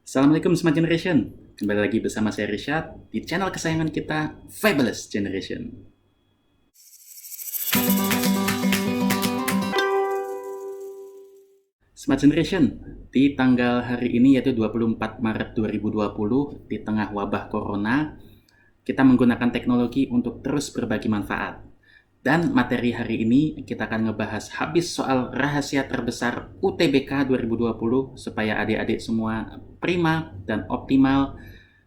Assalamualaikum Smart Generation. Kembali lagi bersama saya Rishad di channel kesayangan kita, Fabulous Generation. Smart Generation, di tanggal hari ini yaitu 24 Maret 2020, di tengah wabah Corona, kita menggunakan teknologi untuk terus berbagi manfaat. Dan materi hari ini kita akan ngebahas habis soal rahasia terbesar UTBK 2020 supaya adik-adik semua prima dan optimal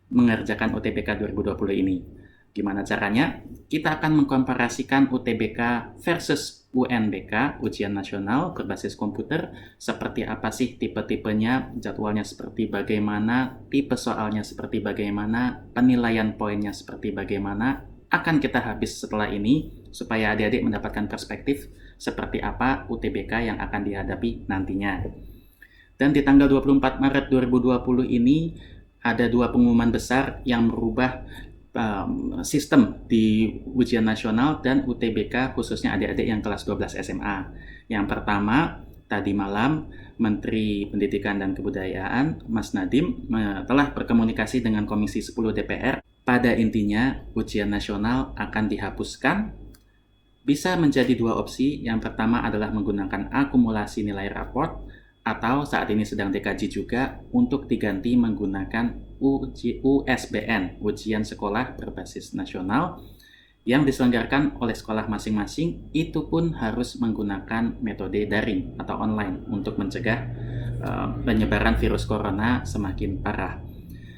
mengerjakan UTBK 2020 ini. Gimana caranya? Kita akan mengkomparasikan UTBK versus UNBK, ujian nasional berbasis komputer, seperti apa sih tipe-tipenya, jadwalnya seperti bagaimana, tipe soalnya seperti bagaimana, penilaian poinnya seperti bagaimana, akan kita habis setelah ini, supaya adik-adik mendapatkan perspektif seperti apa UTBK yang akan dihadapi nantinya. Dan di tanggal 24 Maret 2020 ini, ada dua pengumuman besar yang merubah sistem di ujian nasional dan UTBK khususnya adik-adik yang kelas 12 SMA. Yang pertama, tadi malam Menteri Pendidikan dan Kebudayaan Mas Nadiem telah berkomunikasi dengan Komisi 10 DPR. Pada intinya, ujian nasional akan dihapuskan. Bisa menjadi dua opsi. Yang pertama adalah menggunakan akumulasi nilai raport, atau saat ini sedang dikaji juga untuk diganti menggunakan USBN, ujian sekolah berbasis nasional, yang diselenggarakan oleh sekolah masing-masing. Itu pun harus menggunakan metode daring atau online untuk mencegah penyebaran virus corona semakin parah.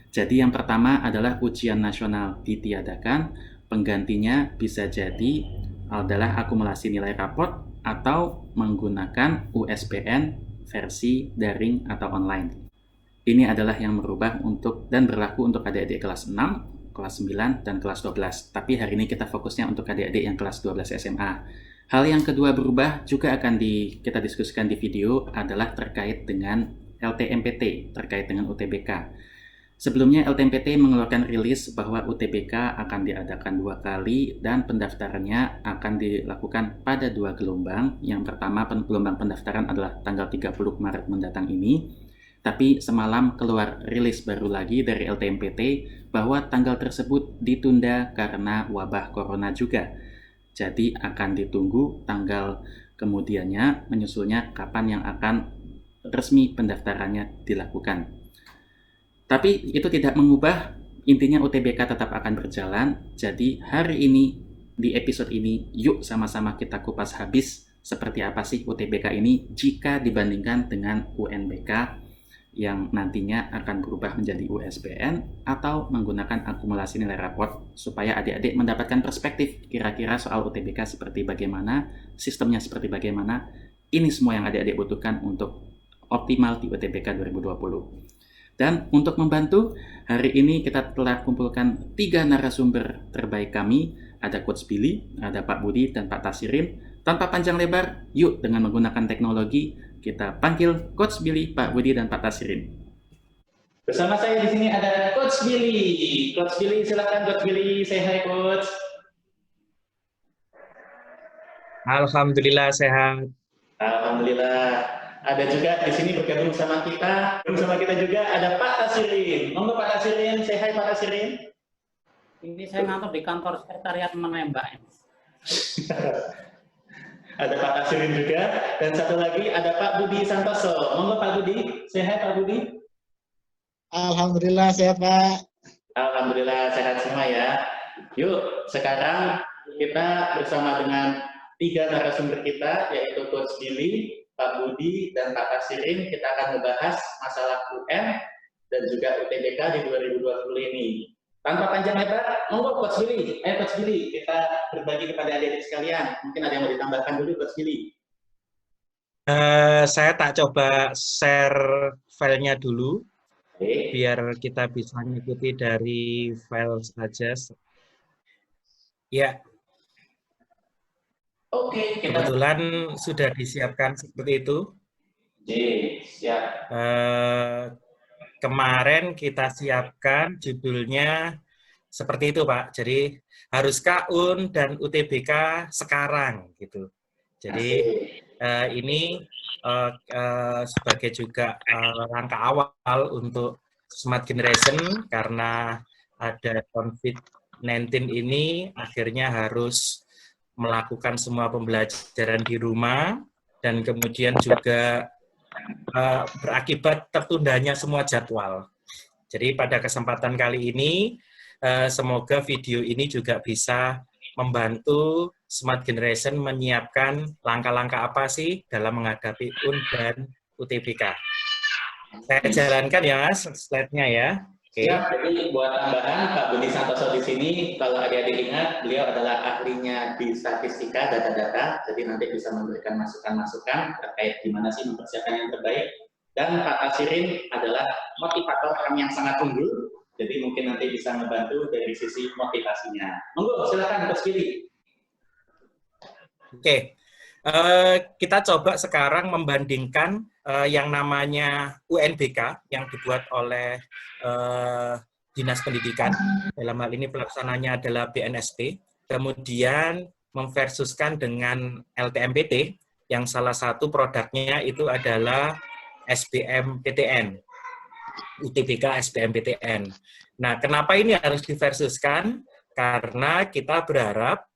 Jadi yang pertama adalah ujian nasional ditiadakan, penggantinya bisa jadi adalah akumulasi nilai raport atau menggunakan USBN versi daring atau online. Ini adalah yang merubah untuk dan berlaku untuk adik-adik kelas 6, kelas 9, dan kelas 12. Tapi hari ini kita fokusnya untuk adik-adik yang kelas 12 SMA. Hal yang kedua berubah juga akan kita diskusikan di video adalah terkait dengan LTMPT, terkait dengan UTBK. Sebelumnya LTMPT mengeluarkan rilis bahwa UTBK akan diadakan 2 kali dan pendaftarannya akan dilakukan pada 2 gelombang. Yang pertama, gelombang pendaftaran adalah tanggal 30 Maret mendatang ini. Tapi semalam keluar rilis baru lagi dari LTMPT bahwa tanggal tersebut ditunda karena wabah corona juga. Jadi akan ditunggu tanggal kemudiannya, menyusulnya kapan yang akan resmi pendaftarannya dilakukan. Tapi itu tidak mengubah, intinya UTBK tetap akan berjalan. Jadi hari ini, di episode ini, yuk sama-sama kita kupas habis seperti apa sih UTBK ini jika dibandingkan dengan UNBK yang nantinya akan berubah menjadi USBN atau menggunakan akumulasi nilai raport, supaya adik-adik mendapatkan perspektif kira-kira soal UTBK seperti bagaimana, sistemnya seperti bagaimana. Ini semua yang adik-adik butuhkan untuk optimal di UTBK 2020. Dan untuk membantu, hari ini kita telah kumpulkan 3 narasumber terbaik kami. Ada Coach Billy, ada Pak Budi, dan Pak Tasirin. Tanpa panjang lebar, yuk dengan menggunakan teknologi, kita panggil Coach Billy, Pak Budi, dan Pak Tasirin. Bersama saya di sini ada Coach Billy. Coach Billy, silakan Coach Billy. Say hi, Coach. Alhamdulillah sehat. Alhamdulillah. Ada juga di sini bergabung sama kita. Bersama kita juga ada Pak Tasirin. Monggo Pak Tasirin, say hi Pak Tasirin. Ini saya ngantor di kantor sekretariat menembak. Ada Pak Tasirin juga. Dan satu lagi ada Pak Budi Santoso. Monggo Pak Budi, say hi Pak Budi. Alhamdulillah sehat Pak. Alhamdulillah sehat semua ya. Yuk, sekarang kita bersama dengan 3 narasumber kita, yaitu Coach Billy, Pak Budi, dan Pak Tasirin. Kita akan membahas masalah UN dan juga UTBK di 2020 ini. Tanpa panjang lebar, monggo Coach Billy. Coach Billy, kita berbagi kepada adik-adik sekalian. Mungkin ada yang mau ditambahkan dulu, Coach Billy. Saya tak coba share filenya dulu, biar kita bisa mengikuti dari file saja. Ya. Oke, kebetulan sudah disiapkan seperti itu. Siap. Kemarin kita siapkan judulnya seperti itu, Pak. Jadi haruskah UN dan UTBK sekarang gitu. Jadi ini sebagai juga langkah awal untuk Smart Generation karena ada COVID-19 ini akhirnya harus melakukan semua pembelajaran di rumah dan kemudian juga berakibat tertundanya semua jadwal. Jadi pada kesempatan kali ini semoga video ini juga bisa membantu Smart Generation menyiapkan langkah-langkah apa sih dalam menghadapi UN dan UTBK. Saya jalankan ya Mas, slide-nya ya. Oke. Siap, jadi buat tambahan Pak Budi Santoso di sini, kalau adik-adik ingat, beliau adalah ahlinya di statistika data-data, jadi nanti bisa memberikan masukan-masukan terkait gimana sih mempersiapkan yang terbaik. Dan Pak Asirin adalah motivator orang yang sangat unggul, jadi mungkin nanti bisa membantu dari sisi motivasinya. Monggo, silakan Coach Billy. Oke, kita coba sekarang membandingkan yang namanya UNBK yang dibuat oleh Dinas Pendidikan, dalam hal ini pelaksananya adalah BNSP, kemudian memversuskan dengan LTMPT, yang salah satu produknya itu adalah SBMPTN, UTBK SBMPTN. Nah, kenapa ini harus diversuskan? Karena kita berharap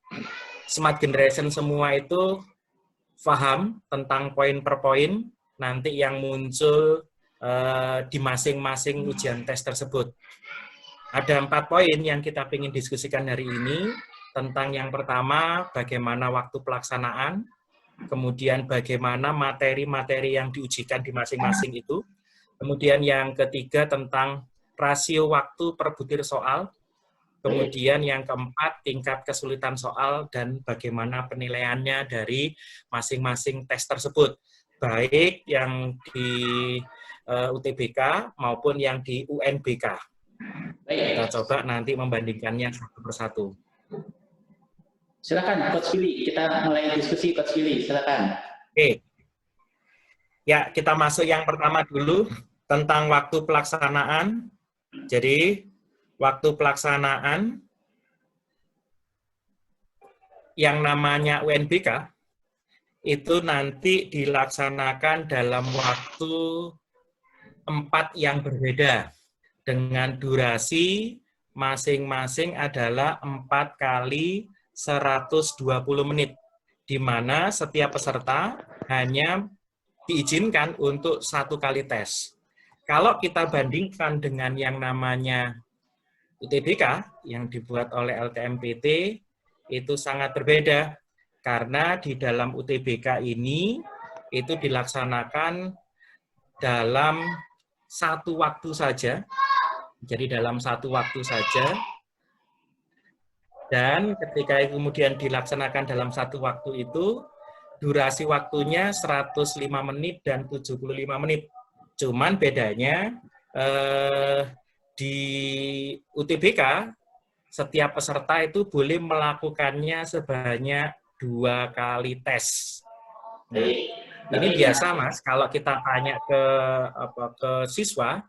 Smart Generation semua itu paham tentang poin per poin nanti yang muncul di masing-masing ujian tes tersebut. Ada 4 poin yang kita ingin diskusikan hari ini, tentang yang pertama bagaimana waktu pelaksanaan, kemudian bagaimana materi-materi yang diujikan di masing-masing itu, kemudian yang ketiga tentang rasio waktu per butir soal, kemudian yang keempat, tingkat kesulitan soal dan bagaimana penilaiannya dari masing-masing tes tersebut, baik yang di UTBK maupun yang di UNBK. Kita coba nanti membandingkannya satu persatu. Silakan Coach Billy, kita mulai diskusi Coach Billy, silakan. Oke. Ya, kita masuk yang pertama dulu, tentang waktu pelaksanaan. Jadi, waktu pelaksanaan yang namanya UNBK itu nanti dilaksanakan dalam waktu 4 yang berbeda dengan durasi masing-masing adalah 4 kali 120 menit, di mana setiap peserta hanya diizinkan untuk 1 kali tes. Kalau kita bandingkan dengan yang namanya UTBK yang dibuat oleh LTMPT, itu sangat berbeda karena di dalam UTBK ini itu dilaksanakan dalam 1 waktu saja. Jadi dalam 1 waktu saja. Dan ketika kemudian dilaksanakan dalam 1 waktu itu, durasi waktunya 105 menit dan 75 menit. Cuman bedanya di UTBK, setiap peserta itu boleh melakukannya sebanyak 2 kali tes. Ini biasa, Mas, kalau kita tanya ke siswa,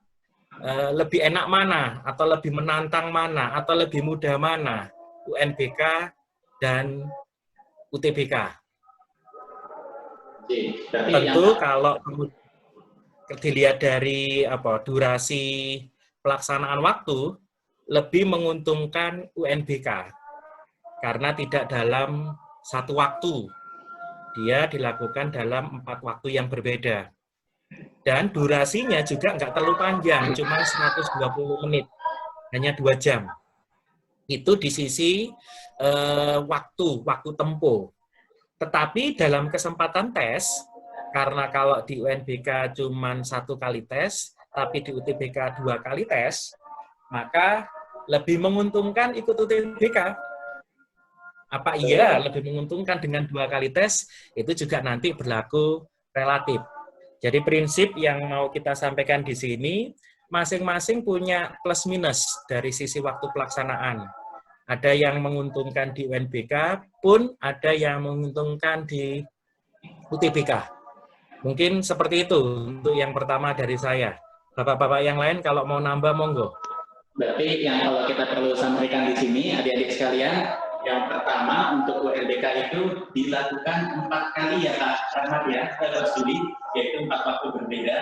lebih enak mana, atau lebih menantang mana, atau lebih mudah mana, UNBK dan UTBK. Tentu kalau dilihat dari durasi pelaksanaan waktu, lebih menguntungkan UNBK karena tidak dalam 1 waktu, dia dilakukan dalam 4 waktu yang berbeda. Dan durasinya juga nggak terlalu panjang, cuma 120 menit, hanya 2 jam. Itu di sisi waktu tempuh. Tetapi dalam kesempatan tes, karena kalau di UNBK cuma 1 kali tes, tapi di UTBK 2 kali tes, maka lebih menguntungkan ikut UTBK. Apa iya lebih menguntungkan dengan 2 kali tes? Itu juga nanti berlaku relatif. Jadi prinsip yang mau kita sampaikan di sini, masing-masing punya plus minus dari sisi waktu pelaksanaan. Ada yang menguntungkan di UNBK, pun ada yang menguntungkan di UTBK. Mungkin seperti itu untuk yang pertama dari saya. Bapak-bapak yang lain kalau mau nambah, monggo. Berarti yang kalau kita perlu sampaikan di sini, adik-adik sekalian, yang pertama untuk UNBK itu dilakukan 4 kali ya Pak Rahmat ya, Coach Billy, yaitu 4 waktu berbeda.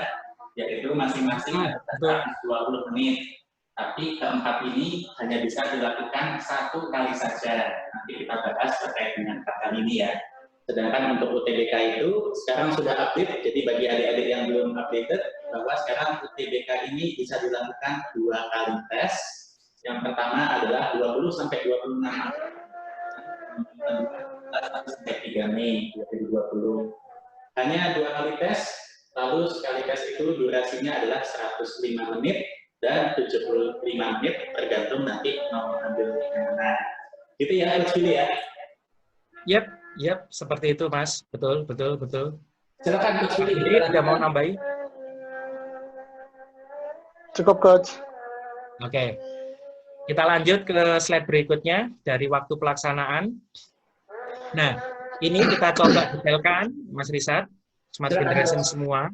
yaitu masing-masing betul. 20 menit. Tapi keempat ini hanya bisa dilakukan 1 kali saja. Nanti kita bahas terkait dengan 4 kali ini ya. Sedangkan untuk UTBK itu sekarang sudah update, jadi bagi adik-adik yang belum updated, bahwa sekarang UTBK ini bisa dilakukan 2 kali tes. Yang pertama adalah 20-26 sampai 3 Mei 2020. Hanya 2 kali tes, lalu sekali tes itu durasinya adalah 105 menit dan 75 menit, tergantung nanti mau ambil yang mana. Gitu ya, Coach Billy ya? Yap, seperti itu, Mas. Betul. Silakan, Coach Billy. Ini ada mau nambahin? Cukup, Coach. Oke. Kita lanjut ke slide berikutnya dari waktu pelaksanaan. Nah, ini kita coba detailkan, Mas Risat, Smart Generation semua,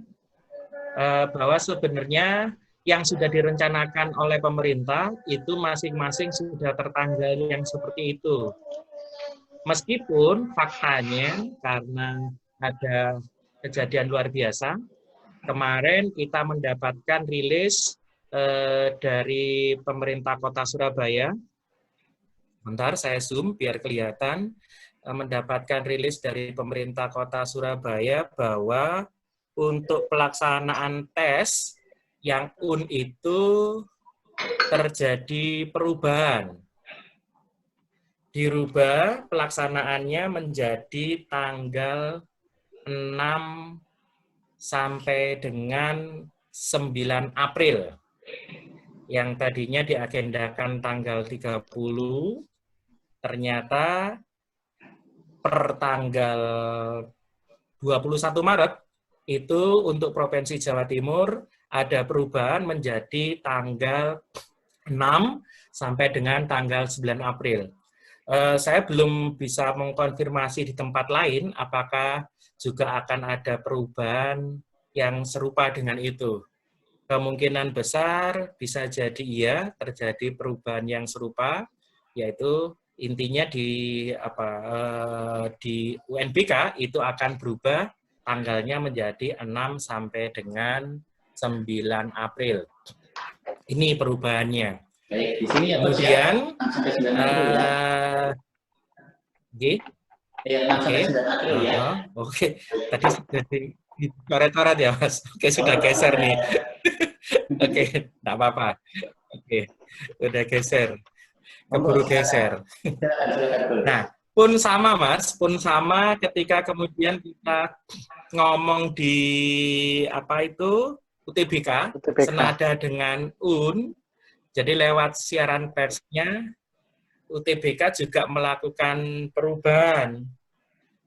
bahwa sebenarnya yang sudah direncanakan oleh pemerintah itu masing-masing sudah tertanggal yang seperti itu. Meskipun faktanya karena ada kejadian luar biasa, kemarin kita mendapatkan rilis dari pemerintah Kota Surabaya. Bentar, saya zoom biar kelihatan. Mendapatkan rilis dari pemerintah Kota Surabaya bahwa untuk pelaksanaan tes yang itu terjadi perubahan. Dirubah pelaksanaannya menjadi tanggal 6 sampai dengan 9 April. Yang tadinya diagendakan tanggal 30, ternyata per tanggal 21 Maret itu untuk Provinsi Jawa Timur ada perubahan menjadi tanggal 6 sampai dengan tanggal 9 April. Saya belum bisa mengkonfirmasi di tempat lain apakah juga akan ada perubahan yang serupa dengan itu. Kemungkinan besar bisa jadi iya terjadi perubahan yang serupa, yaitu intinya di UNBK itu akan berubah tanggalnya menjadi 6 sampai dengan 9 April. Ini perubahannya. Baik, di sini ya, kemudian sampai 9 April ya. Ya, 6 sampai 9 April ya. Oke. Tadi sudah coret-coret ya, Mas. Oke, sudah geser nih. Oke, enggak apa-apa. Oke, udah geser. Keburu geser. Nah, pun sama, Mas. Pun sama ketika kemudian kita ngomong di UTBK. Senada dengan UN. Jadi lewat siaran persnya, UTBK juga melakukan perubahan.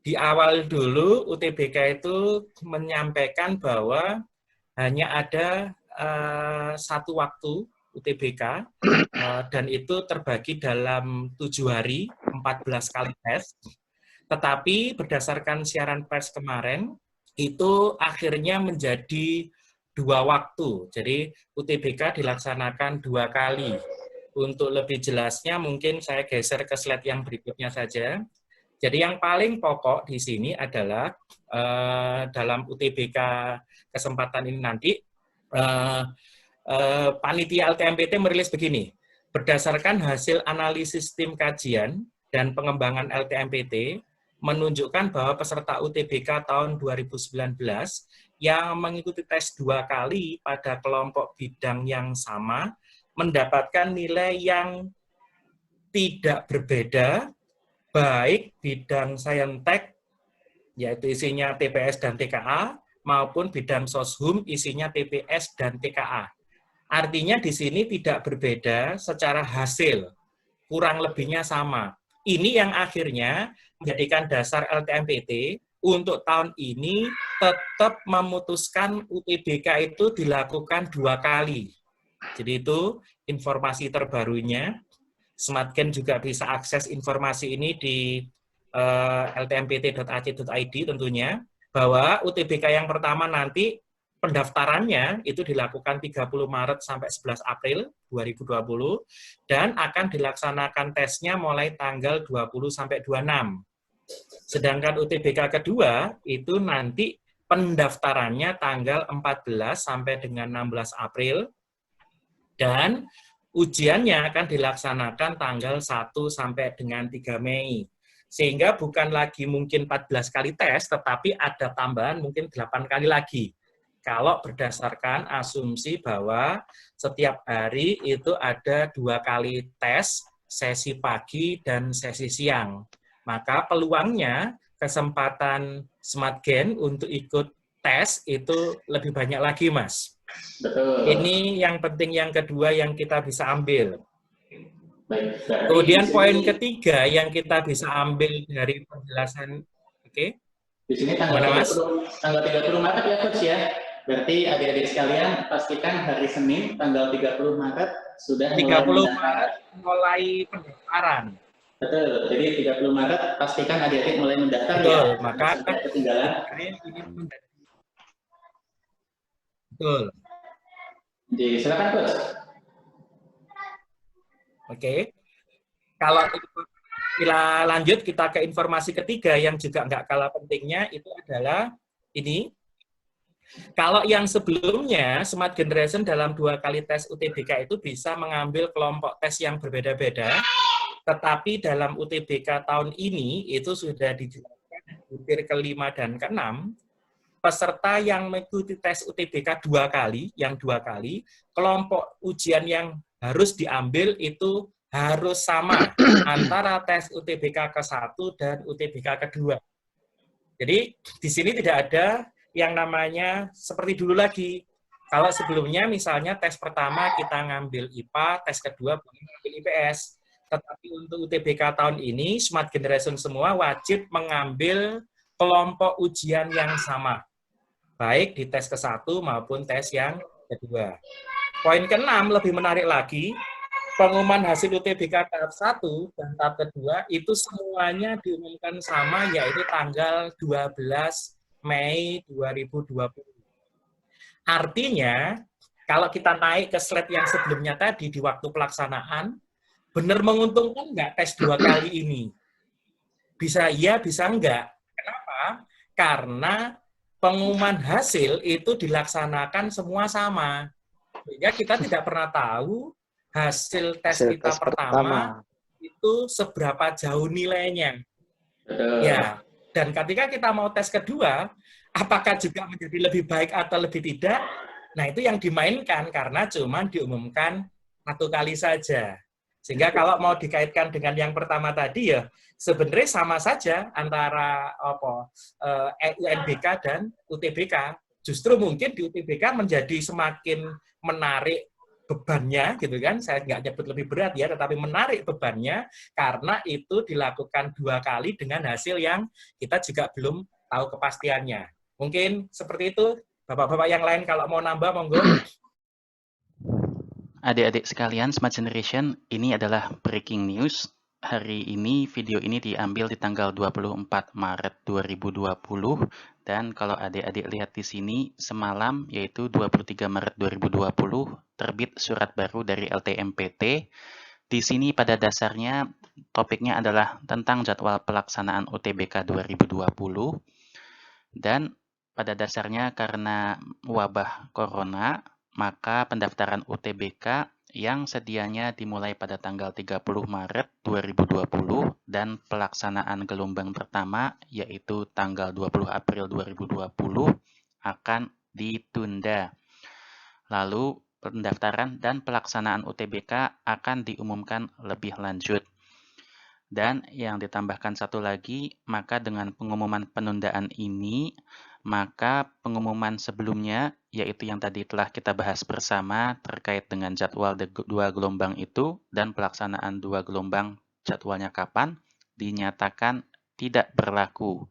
Di awal dulu, UTBK itu menyampaikan bahwa hanya ada satu waktu UTBK, dan itu terbagi dalam 7 hari, 14 kali tes. Tetapi berdasarkan siaran pers kemarin, itu akhirnya menjadi 2 waktu. Jadi UTBK dilaksanakan 2 kali. Untuk lebih jelasnya mungkin saya geser ke slide yang berikutnya saja. Jadi yang paling pokok di sini adalah dalam UTBK kesempatan ini nanti panitia LTMPT merilis begini. Berdasarkan hasil analisis tim kajian dan pengembangan LTMPT menunjukkan bahwa peserta UTBK tahun 2019 yang mengikuti tes 2 kali pada kelompok bidang yang sama mendapatkan nilai yang tidak berbeda, baik bidang saintek, yaitu isinya TPS dan TKA, maupun bidang soshum isinya TPS dan TKA. Artinya di sini tidak berbeda secara hasil, kurang lebihnya sama. Ini yang akhirnya menjadikan dasar LTMPT untuk tahun ini tetap memutuskan UTBK itu dilakukan 2 kali. Jadi itu informasi terbarunya. Smartgen juga bisa akses informasi ini di ltmpt.ac.id tentunya, bahwa UTBK yang pertama nanti pendaftarannya itu dilakukan 30 Maret sampai 11 April 2020 dan akan dilaksanakan tesnya mulai tanggal 20 sampai 26. Sedangkan UTBK kedua itu nanti pendaftarannya tanggal 14 sampai dengan 16 April, dan ujiannya akan dilaksanakan tanggal 1 sampai dengan 3 Mei. Sehingga bukan lagi mungkin 14 kali tes, tetapi ada tambahan mungkin 8 kali lagi. Kalau berdasarkan asumsi bahwa setiap hari itu ada 2 kali tes, sesi pagi dan sesi siang. Maka peluangnya kesempatan SmartGen untuk ikut tes itu lebih banyak lagi, Mas. Betul. Ini yang penting yang kedua yang kita bisa ambil. Baik, berarti Kemudian di sini- poin ketiga yang kita bisa ambil dari penjelasan, oke? Di sini tanggal Gimana, Mas? 30 Maret ya, Coach ya. Berarti adik-adik sekalian pastikan hari Senin tanggal 30 Maret sudah 30 mulai mendaftar. Maret mulai pendaftaran. Betul. Jadi 30 Maret pastikan adik-adik mulai mendaftar ya. Betul, maka Sampai ketinggalan. ini menjadi betul. Jadi silakan, Coach. Oke. Kalau kita lanjut, kita ke informasi ketiga yang juga nggak kalah pentingnya, itu adalah ini. Kalau yang sebelumnya, Smart Generation dalam 2 kali tes UTBK itu bisa mengambil kelompok tes yang berbeda-beda, tetapi dalam UTBK tahun ini itu sudah dijelaskan butir ke-5 dan ke-6, peserta yang mengikuti tes UTBK 2 kali, kelompok ujian yang harus diambil itu harus sama antara tes UTBK ke-1 dan UTBK ke-2. Jadi di sini tidak ada yang namanya seperti dulu lagi. Kalau sebelumnya misalnya tes pertama kita ngambil IPA, tes kedua ngambil IPS. Tetapi untuk UTBK tahun ini, Smart Generation semua wajib mengambil kelompok ujian yang sama. Baik di tes ke-1 maupun tes yang kedua. Poin ke-6 lebih menarik lagi, pengumuman hasil UTBK tahap 1 dan tahap kedua itu semuanya diumumkan sama, yaitu tanggal 12 Mei 2020. Artinya, kalau kita naik ke slide yang sebelumnya tadi di waktu pelaksanaan, benar menguntungkan nggak tes 2 kali ini? Bisa iya, bisa enggak. Kenapa? Karena pengumuman hasil itu dilaksanakan semua sama. Sehingga kita tidak pernah tahu hasil tes kita pertama itu seberapa jauh nilainya. Ya, dan ketika kita mau tes kedua, apakah juga menjadi lebih baik atau lebih tidak? Nah, itu yang dimainkan karena cuma diumumkan 1 kali saja. Sehingga kalau mau dikaitkan dengan yang pertama tadi ya, sebenarnya sama saja antara UNBK dan UTBK. Justru mungkin di UTBK menjadi semakin menarik bebannya, gitu kan? Saya nggak nyebut lebih berat ya, tetapi menarik bebannya karena itu dilakukan 2 kali dengan hasil yang kita juga belum tahu kepastiannya. Mungkin seperti itu. Bapak-bapak yang lain kalau mau nambah, monggo. Adik-adik sekalian, Smart Generation, ini adalah breaking news. Hari ini, video ini diambil di tanggal 24 Maret 2020. Dan kalau adik-adik lihat di sini, semalam, yaitu 23 Maret 2020, terbit surat baru dari LTMPT. Di sini pada dasarnya, topiknya adalah tentang jadwal pelaksanaan UTBK 2020. Dan pada dasarnya karena wabah corona, maka pendaftaran UTBK yang sedianya dimulai pada tanggal 30 Maret 2020 dan pelaksanaan gelombang pertama yaitu tanggal 20 April 2020 akan ditunda. Lalu pendaftaran dan pelaksanaan UTBK akan diumumkan lebih lanjut. Dan yang ditambahkan satu lagi, maka dengan pengumuman penundaan ini, maka pengumuman sebelumnya, yaitu yang tadi telah kita bahas bersama terkait dengan jadwal 2 gelombang itu dan pelaksanaan 2 gelombang jadwalnya kapan, dinyatakan tidak berlaku.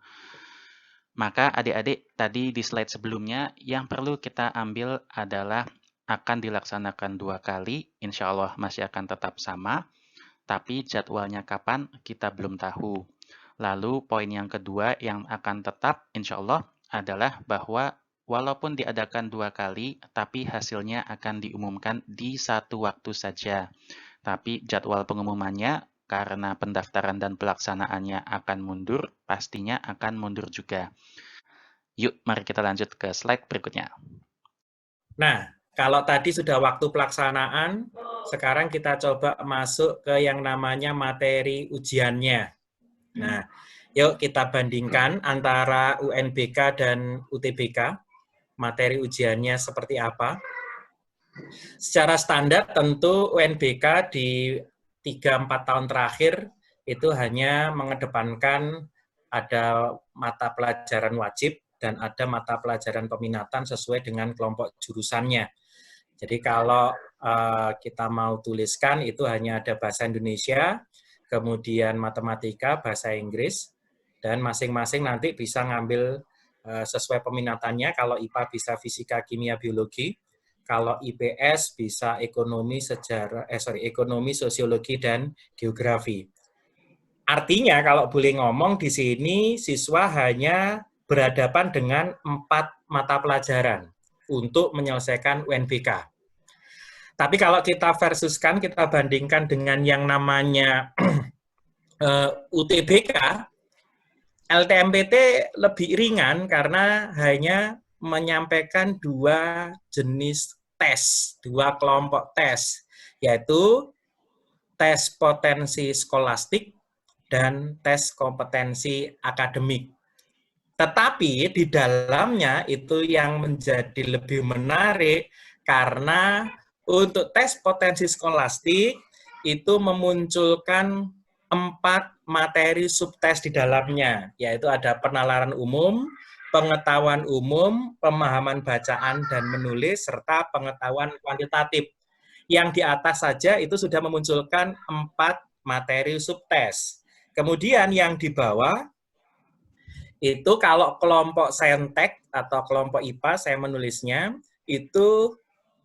Maka adik-adik tadi di slide sebelumnya, yang perlu kita ambil adalah akan dilaksanakan 2 kali, insya Allah masih akan tetap sama. Tapi jadwalnya kapan kita belum tahu. Lalu poin yang kedua yang akan tetap insya Allah adalah bahwa walaupun diadakan 2 kali, tapi hasilnya akan diumumkan di satu waktu saja. Tapi jadwal pengumumannya karena pendaftaran dan pelaksanaannya akan mundur, pastinya akan mundur juga. Yuk, mari kita lanjut ke slide berikutnya. Nah, kalau tadi sudah waktu pelaksanaan, sekarang kita coba masuk ke yang namanya materi ujiannya. Nah, yuk kita bandingkan antara UNBK dan UTBK. Materi ujiannya seperti apa. Secara standar tentu UNBK di 3-4 tahun terakhir itu hanya mengedepankan ada mata pelajaran wajib dan ada mata pelajaran peminatan sesuai dengan kelompok jurusannya. Jadi kalau kita mau tuliskan itu hanya ada bahasa Indonesia, kemudian matematika, bahasa Inggris, dan masing-masing nanti bisa ngambil sesuai peminatannya. Kalau IPA bisa fisika, kimia, biologi. Kalau IPS bisa ekonomi, ekonomi, sosiologi, dan geografi. Artinya kalau boleh ngomong di sini siswa hanya berhadapan dengan 4 mata pelajaran untuk menyelesaikan UNBK. Tapi kalau kita versuskan, kita bandingkan dengan yang namanya UTBK, LTMPT lebih ringan karena hanya menyampaikan 2 jenis tes, 2 kelompok tes, yaitu tes potensi skolastik dan tes kompetensi akademik. Tetapi di dalamnya itu yang menjadi lebih menarik karena untuk tes potensi skolastik itu memunculkan 4 materi subtes di dalamnya, yaitu ada penalaran umum, pengetahuan umum, pemahaman bacaan dan menulis, serta pengetahuan kuantitatif. Yang di atas saja itu sudah memunculkan 4 materi subtes. Kemudian yang di bawah itu kalau kelompok saintek atau kelompok IPA, saya menulisnya, itu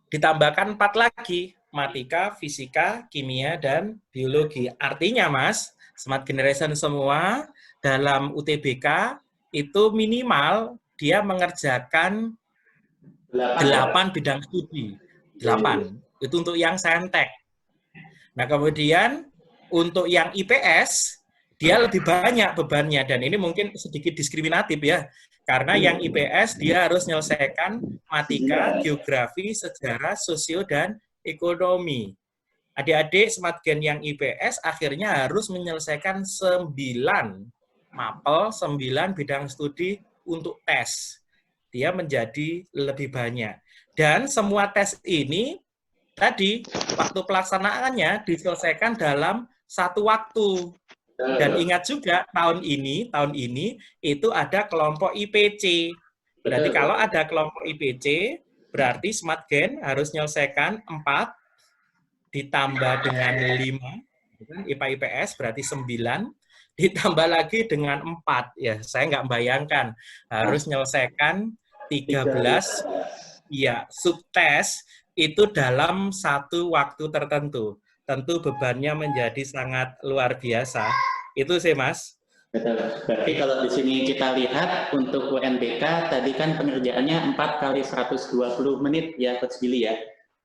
ditambahkan 4 lagi, matematika, fisika, kimia, dan biologi. Artinya, Mas, Smart Generation semua dalam UTBK itu minimal dia mengerjakan 8 bidang studi. 8. Itu untuk yang saintek. Nah, kemudian untuk yang IPS, dia lebih banyak bebannya. Dan ini mungkin sedikit diskriminatif ya. Karena yang IPS dia harus menyelesaikan matematika, geografi, sejarah, sosio, dan ekonomi. Adik-adik Smart Gen yang IPS akhirnya harus menyelesaikan 9 mapel, 9 bidang studi untuk tes. Dia menjadi lebih banyak. Dan semua tes ini tadi waktu pelaksanaannya diselesaikan dalam 1 waktu. Dan ingat juga tahun ini itu ada kelompok IPC. Berarti kalau ada kelompok IPC, berarti Smart Gen harus menyelesaikan 4 ditambah dengan 5, IPA IPS berarti 9, ditambah lagi dengan 4. Ya, saya nggak membayangkan harus menyelesaikan 13 ya, subtes itu dalam 1 waktu tertentu. Tentu bebannya menjadi sangat luar biasa. Itu sih, Mas. Betul. Berarti kalau di sini kita lihat untuk UNBK tadi kan pengerjaannya 4 kali 120 menit ya, Coach Billy ya.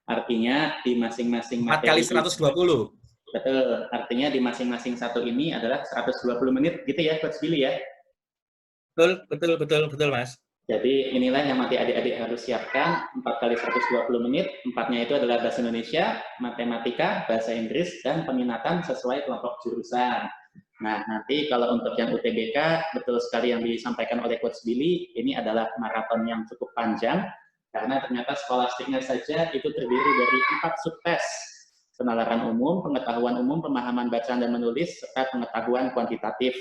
Artinya di masing-masing 4 kali 120. Betul. Artinya di masing-masing satu ini adalah 120 menit gitu ya, Coach Billy ya. Betul, Mas. Jadi inilah yang nanti adik-adik harus siapkan, 4 kali 120 menit, 4-nya itu adalah bahasa Indonesia, matematika, bahasa Inggris, dan peminatan sesuai kelompok jurusan. Nah, nanti kalau untuk yang UTBK, betul sekali yang disampaikan oleh Coach Billy, ini adalah maraton yang cukup panjang, karena ternyata skolastiknya saja itu terdiri dari 4 subtes, penalaran umum, pengetahuan umum, pemahaman bacaan dan menulis, serta pengetahuan kuantitatif.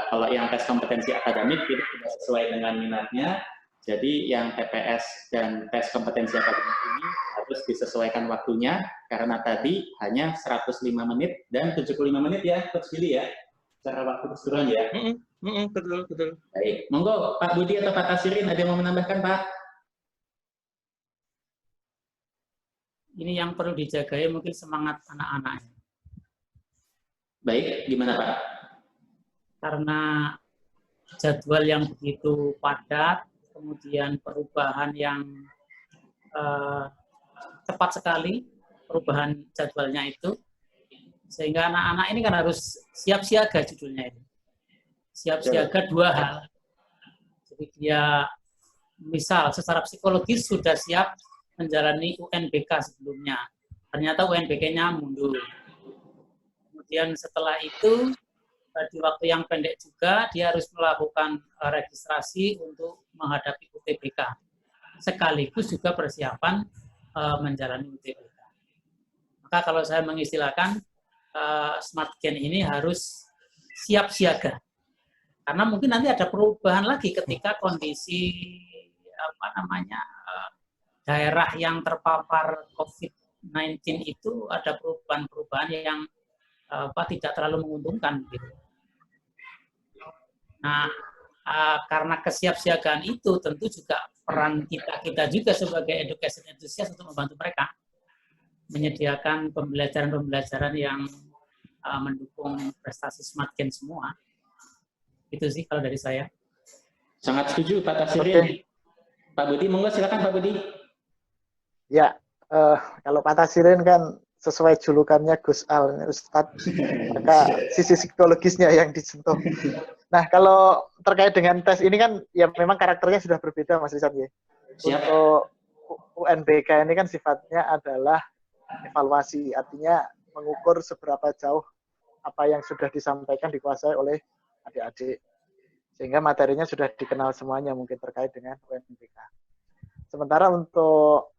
Kalau yang tes kompetensi akademik itu tidak sesuai dengan minatnya, jadi yang TPS dan tes kompetensi akademik ini harus disesuaikan waktunya, karena tadi hanya 105 menit dan 75 menit ya, Coach Billy ya, secara waktu keseluruhan ya. Betul. Baik, monggo Pak Budi atau Pak Tasirin ada yang mau menambahkan, Pak? Ini yang perlu dijagai mungkin semangat anak-anaknya. Baik, gimana Pak? Karena jadwal yang begitu padat, kemudian perubahan yang cepat sekali, perubahan jadwalnya itu, sehingga anak-anak ini kan harus siap siaga judulnya itu. Siap siaga 2 hal. Jadi dia misal secara psikologis sudah siap menjalani UNBK sebelumnya. Ternyata UNBK-nya mundur. Kemudian setelah itu di waktu yang pendek juga dia harus melakukan registrasi untuk menghadapi UTBK. Sekaligus juga persiapan menjalani UTBK. Maka kalau saya mengistilahkan SmartGen ini harus siap siaga. Karena mungkin nanti ada perubahan lagi ketika kondisi daerah yang terpapar COVID-19 itu ada perubahan-perubahan yang tidak terlalu menguntungkan gitu. Nah, karena kesiapsiagaan itu tentu juga peran kita juga sebagai education enthusiast untuk membantu mereka menyediakan pembelajaran-pembelajaran yang mendukung prestasi SmartGen semua. Itu sih kalau dari saya. Sangat setuju Pak Tasirien. Oke. Pak Budi, monggo silakan Pak Budi. Ya, kalau Pak Tasirien kan sesuai julukannya Gus Al, Ustadz, maka sisi psikologisnya yang disentuh. Nah, kalau terkait dengan tes ini kan, ya memang karakternya sudah berbeda, Mas Rizal. Ya. Untuk UNBK ini kan sifatnya adalah evaluasi, artinya mengukur seberapa jauh apa yang sudah disampaikan dikuasai oleh adik-adik. Sehingga materinya sudah dikenal semuanya mungkin terkait dengan UNBK. Sementara untuk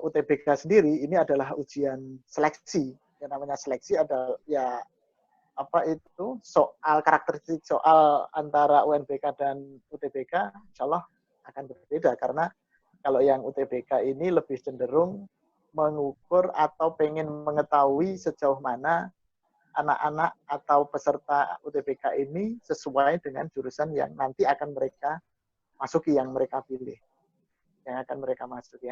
UTBK sendiri ini adalah ujian seleksi. Yang namanya seleksi adalah ya soal karakteristik soal antara UNBK dan UTBK insya Allah akan berbeda karena kalau yang UTBK ini lebih cenderung mengukur atau pengen mengetahui sejauh mana anak-anak atau peserta UTBK ini sesuai dengan jurusan yang nanti akan mereka masuki, yang mereka pilih. Yang akan mereka masuki,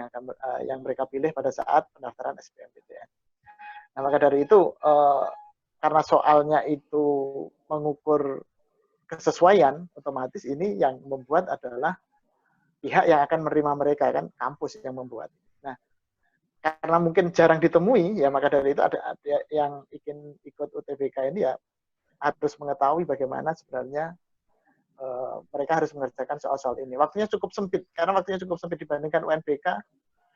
yang mereka pilih pada saat pendaftaran SBMPTN. Nah, maka dari itu, karena soalnya itu mengukur kesesuaian, otomatis ini yang membuat adalah pihak yang akan menerima mereka, kan kampus yang membuat. Nah, karena mungkin jarang ditemui, ya maka dari itu ada yang ingin ikut UTBK ini ya harus mengetahui bagaimana sebenarnya mereka harus mengerjakan soal-soal ini. Waktunya cukup sempit, karena waktunya cukup sempit dibandingkan UNBK.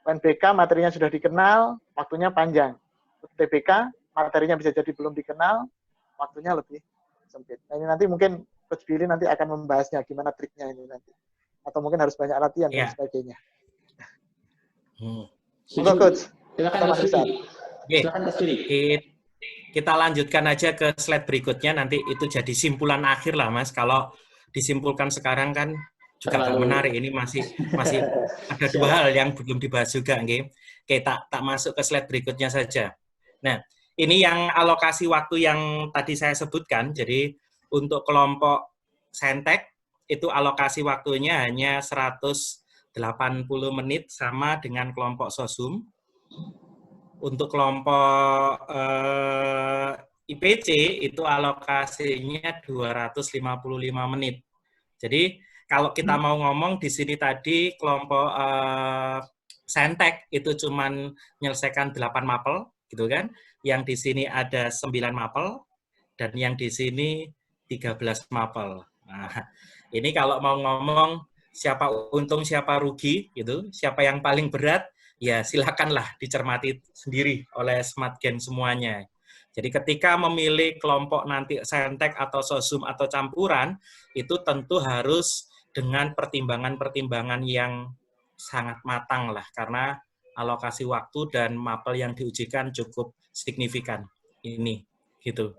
UNBK materinya sudah dikenal, waktunya panjang. UTBK materinya bisa jadi belum dikenal, waktunya lebih sempit. Nah, ini nanti mungkin Coach Billy nanti akan membahasnya, gimana triknya ini nanti. Atau mungkin harus banyak latihan dan sebagainya. Monggo Coach. Silakan Mas Rizal. Silakan Mas Billy. Kita lanjutkan aja ke slide berikutnya, nanti itu jadi simpulan akhir lah Mas. Kalau disimpulkan sekarang kan juga nggak menarik, ini masih ada dua hal yang belum dibahas juga. Oke, tak masuk ke slide berikutnya saja. Nah, ini yang alokasi waktu yang tadi saya sebutkan. Jadi untuk kelompok Saintek itu alokasi waktunya hanya 180 menit sama dengan kelompok Sosum. Untuk kelompok IPC itu alokasinya 255 menit. Jadi kalau kita mau ngomong di sini tadi kelompok Saintek itu cuman menyelesaikan 8 mapel gitu kan. Yang di sini ada 9 mapel dan yang di sini 13 mapel. Nah, ini kalau mau ngomong siapa untung siapa rugi gitu, siapa yang paling berat, ya silakanlah dicermati sendiri oleh SmartGen semuanya. Jadi ketika memilih kelompok nanti Saintek atau Sosum atau campuran, itu tentu harus dengan pertimbangan-pertimbangan yang sangat matang lah, karena alokasi waktu dan mapel yang diujikan cukup signifikan. Ini, gitu.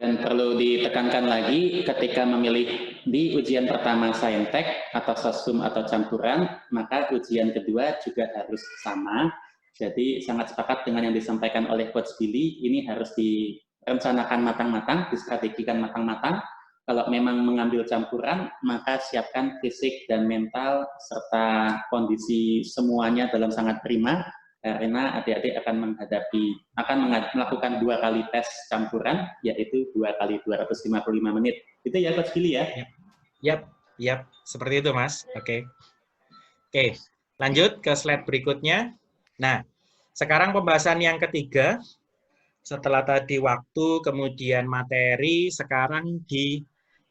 Dan perlu ditekankan lagi, ketika memilih di ujian pertama Saintek atau Sosum atau campuran, maka ujian kedua juga harus sama. Jadi sangat sepakat dengan yang disampaikan oleh Coach Billy, ini harus direncanakan matang-matang, distrategikan matang-matang. Kalau memang mengambil campuran, maka siapkan fisik dan mental serta kondisi semuanya dalam sangat prima, karena adik-adik akan melakukan 2 kali tes campuran, yaitu 2 kali 255 menit. Itu ya Coach Billy ya? Yap, seperti itu Mas. Oke, lanjut ke slide berikutnya. Nah, sekarang pembahasan yang ketiga, setelah tadi waktu, kemudian materi, sekarang di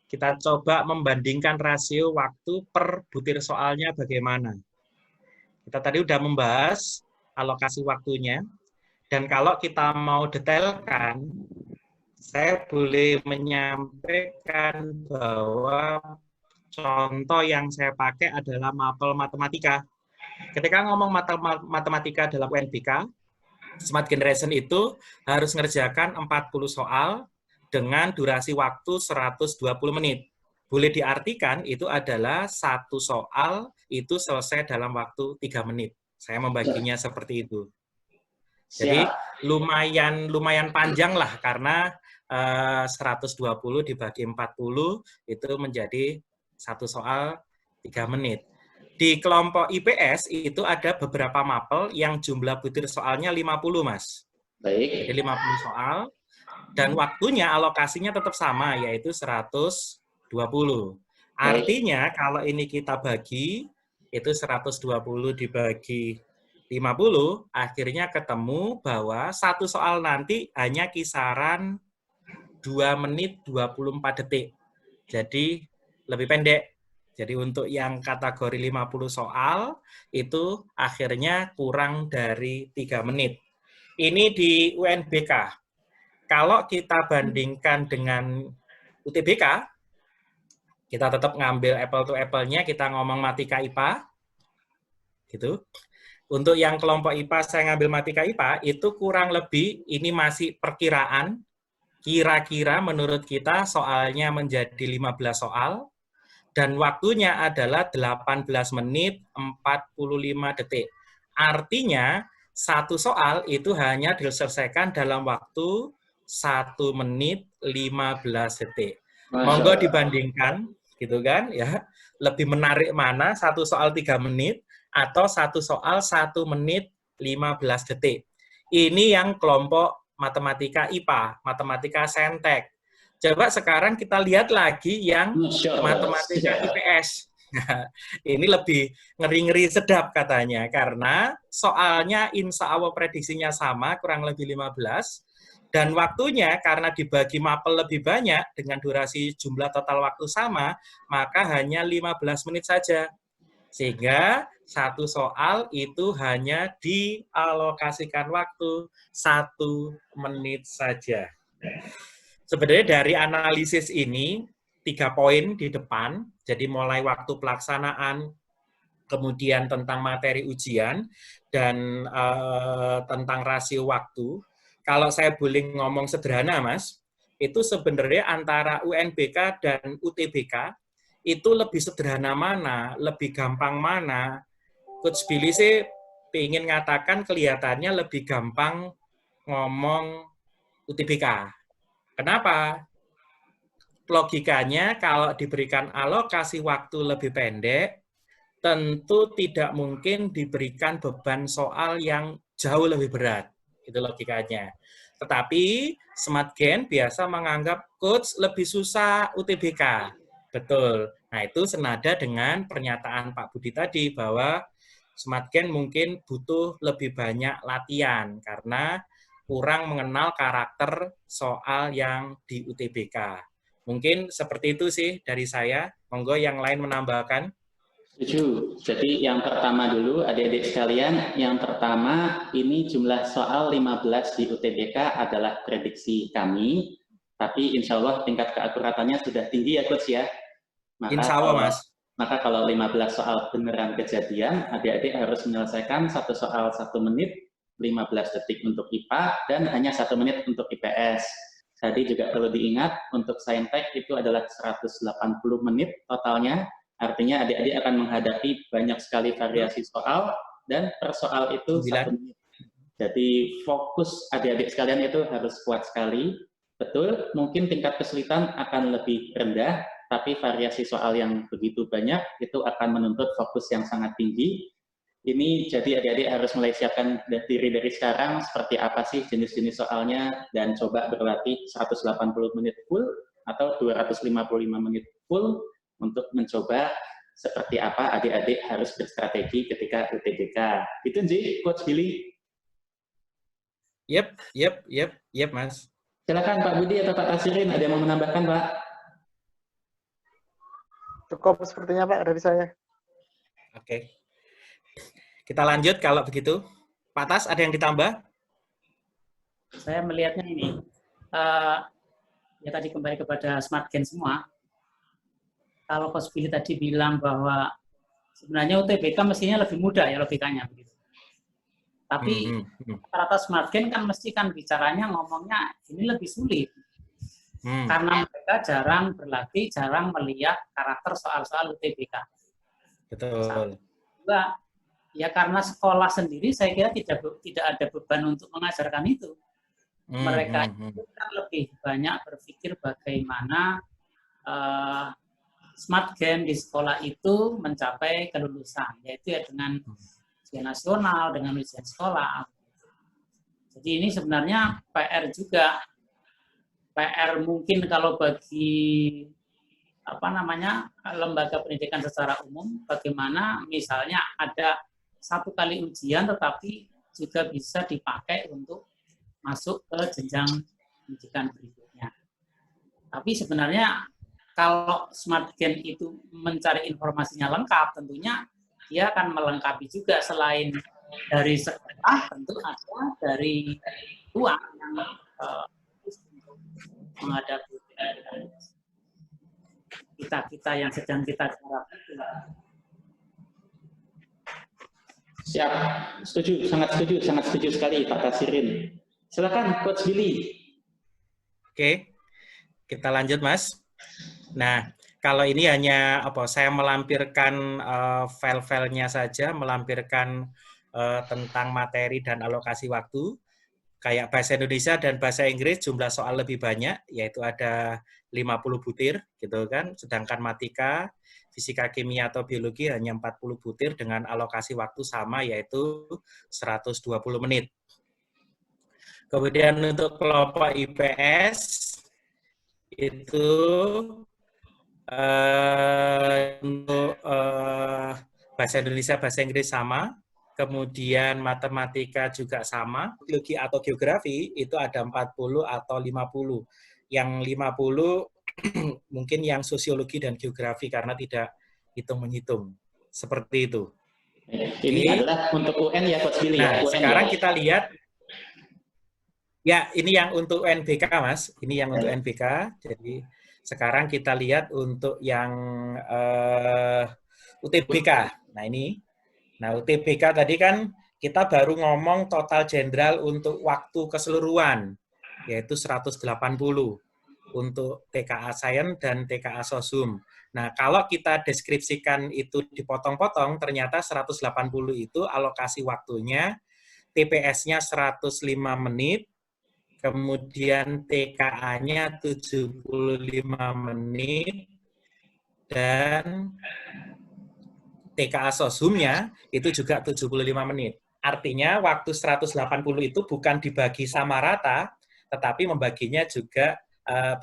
Kita coba membandingkan rasio waktu per butir soalnya bagaimana. Kita tadi udah membahas alokasi waktunya, dan kalau kita mau detailkan, saya boleh menyampaikan bahwa contoh yang saya pakai adalah mapel matematika. Ketika ngomong matematika dalam UNBK, Smart Generation itu harus ngerjakan 40 soal dengan durasi waktu 120 menit. Boleh diartikan itu adalah satu soal itu selesai dalam waktu 3 menit. Saya membaginya seperti itu. Jadi lumayan panjang lah, karena 120 dibagi 40 itu menjadi satu soal 3 menit. Di kelompok IPS itu ada beberapa mapel yang jumlah butir soalnya 50, Mas. Baik. Jadi 50 soal, dan waktunya alokasinya tetap sama, yaitu 120. Artinya kalau ini kita bagi, itu 120 dibagi 50, akhirnya ketemu bahwa satu soal nanti hanya kisaran 2 menit 24 detik. Jadi lebih pendek. Jadi untuk yang kategori 50 soal, itu akhirnya kurang dari 3 menit. Ini di UNBK. Kalau kita bandingkan dengan UTBK, kita tetap ngambil apple to apple-nya, kita ngomong Matika IPA. Gitu. Untuk yang kelompok IPA, saya ngambil Matika IPA, itu kurang lebih, ini masih perkiraan, kira-kira menurut kita soalnya menjadi 15 soal, dan waktunya adalah 18 menit 45 detik. Artinya, satu soal itu hanya diselesaikan dalam waktu 1 menit 15 detik. Monggo dibandingkan, gitu kan, ya. Lebih menarik mana, satu soal 3 menit, atau satu soal 1 menit 15 detik. Ini yang kelompok matematika IPA, matematika Saintek. Coba sekarang kita lihat lagi yang matematika IPS. Ini lebih ngeri-ngeri sedap katanya, karena soalnya insya Allah prediksinya sama, kurang lebih 15, dan waktunya karena dibagi mapel lebih banyak dengan durasi jumlah total waktu sama, maka hanya 15 menit saja. Sehingga satu soal itu hanya dialokasikan waktu 1 menit saja. Sebenarnya dari analisis ini, 3 poin di depan, jadi mulai waktu pelaksanaan, kemudian tentang materi ujian, dan tentang rasio waktu. Kalau saya boleh ngomong sederhana, Mas, itu sebenarnya antara UNBK dan UTBK, itu lebih sederhana mana, lebih gampang mana. Coach Billy sih ingin ngatakan kelihatannya lebih gampang ngomong UTBK. Kenapa? Logikanya kalau diberikan alokasi waktu lebih pendek, tentu tidak mungkin diberikan beban soal yang jauh lebih berat. Itu logikanya. Tetapi Smart Gen biasa menganggap coach lebih susah UTBK. Betul. Nah, itu senada dengan pernyataan Pak Budi tadi bahwa Smart Gen mungkin butuh lebih banyak latihan karena kurang mengenal karakter soal yang di UTBK. Mungkin seperti itu sih dari saya. Monggo yang lain menambahkan. Setuju. Jadi yang pertama dulu, adik-adik sekalian, yang pertama ini jumlah soal 15 di UTBK adalah prediksi kami, tapi insya Allah tingkat keakuratannya sudah tinggi ya Coach ya. Insya Allah, Mas. Maka kalau 15 soal beneran kejadian, adik-adik harus menyelesaikan satu soal 1 menit, 15 detik untuk IPA, dan hanya 1 menit untuk IPS. Tadi juga perlu diingat, untuk Saintek itu adalah 180 menit totalnya, artinya adik-adik akan menghadapi banyak sekali variasi soal, dan per soal itu 1 menit. Jadi fokus adik-adik sekalian itu harus kuat sekali. Betul, mungkin tingkat kesulitan akan lebih rendah, tapi variasi soal yang begitu banyak itu akan menuntut fokus yang sangat tinggi. Ini jadi adik-adik harus mulai siapkan diri dari sekarang seperti apa sih jenis-jenis soalnya, dan coba berlatih 180 menit full atau 255 menit full untuk mencoba seperti apa adik-adik harus berstrategi ketika UTBK. Itu sih, Coach Billy. Yep, Mas. Silakan Pak Budi atau Pak Tasirin, ada yang mau menambahkan, Pak? Cukup sepertinya Pak dari saya. Oke. Kita lanjut kalau begitu. Pak Tas, ada yang ditambah? Saya melihatnya ini, ya tadi kembali kepada smart gen semua. Kalau Coach Billy tadi bilang bahwa sebenarnya UTBK mestinya lebih mudah ya logikanya begitu. Tapi rata-rata smart gen kan mesti kan bicaranya ngomongnya ini lebih sulit. Karena mereka jarang berlatih, jarang melihat karakter soal-soal UTBK. Betul. Juga, ya karena sekolah sendiri saya kira tidak ada beban untuk mengajarkan itu. Mereka itu kan lebih banyak berpikir bagaimana smart game di sekolah itu mencapai kelulusan, yaitu ya dengan ujian nasional, dengan ujian sekolah. Jadi ini sebenarnya PR juga. PR mungkin kalau bagi lembaga pendidikan secara umum, bagaimana misalnya ada 1 kali ujian tetapi juga bisa dipakai untuk masuk ke jenjang pendidikan berikutnya. Tapi sebenarnya kalau smart gen itu mencari informasinya lengkap, tentunya dia akan melengkapi juga selain dari sekolah, tentu ada dari luar yang menghadapi kita yang sedang kita garap itu. Siap, sangat setuju sekali Pak Tasirin. Silakan Coach Billy. Oke, kita lanjut Mas. Nah, kalau ini hanya saya melampirkan file-filenya saja, melampirkan tentang materi dan alokasi waktu. Kayak bahasa Indonesia dan bahasa Inggris jumlah soal lebih banyak, yaitu ada 50 butir, gitu kan. Sedangkan matematika, fisika, kimia, atau biologi hanya 40 butir dengan alokasi waktu sama, yaitu 120 menit. Kemudian untuk kelompok IPS, itu untuk bahasa Indonesia, bahasa Inggris sama, kemudian matematika juga sama, biologi atau geografi itu ada 40 atau 50. Yang 50 mungkin yang sosiologi dan geografi karena tidak hitung-menghitung. Seperti itu. Ini adalah untuk UN ya Coach Billy. Nah, UN sekarang ya? kita lihat, ya ini yang untuk UNBK Mas, ini yang untuk UNBK. Jadi sekarang kita lihat untuk yang UTBK. Nah ini. Nah, UTBK tadi kan kita baru ngomong total jenderal untuk waktu keseluruhan, yaitu 180 untuk TKA Sains dan TKA Sosum. Nah, kalau kita deskripsikan itu dipotong-potong, ternyata 180 itu alokasi waktunya, TPS-nya 105 menit, kemudian TKA-nya 75 menit, dan TKA Sosumnya itu juga 75 menit. Artinya waktu 180 itu bukan dibagi sama rata, tetapi membaginya juga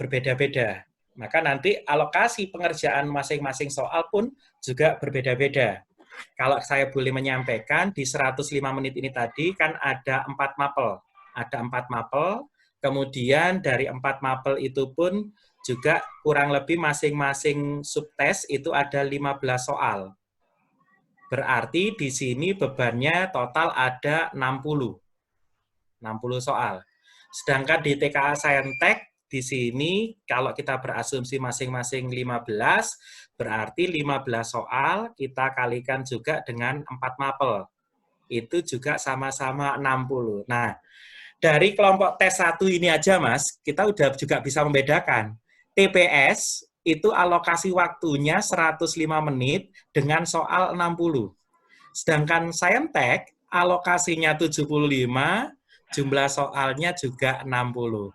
berbeda-beda. Maka nanti alokasi pengerjaan masing-masing soal pun juga berbeda-beda. Kalau saya boleh menyampaikan, di 105 menit ini tadi kan ada 4 mapel. Ada 4 mapel, kemudian dari 4 mapel itu pun juga kurang lebih masing-masing subtes itu ada 15 soal. Berarti di sini bebannya total ada 60 soal. Sedangkan di TKA Saintek di sini kalau kita berasumsi masing-masing 15, berarti 15 soal kita kalikan juga dengan 4 mapel. Itu juga sama-sama 60. Nah, dari kelompok tes 1 ini aja Mas, kita udah juga bisa membedakan. TPS itu alokasi waktunya 105 menit dengan soal 60. Sedangkan Saintek alokasinya 75, jumlah soalnya juga 60.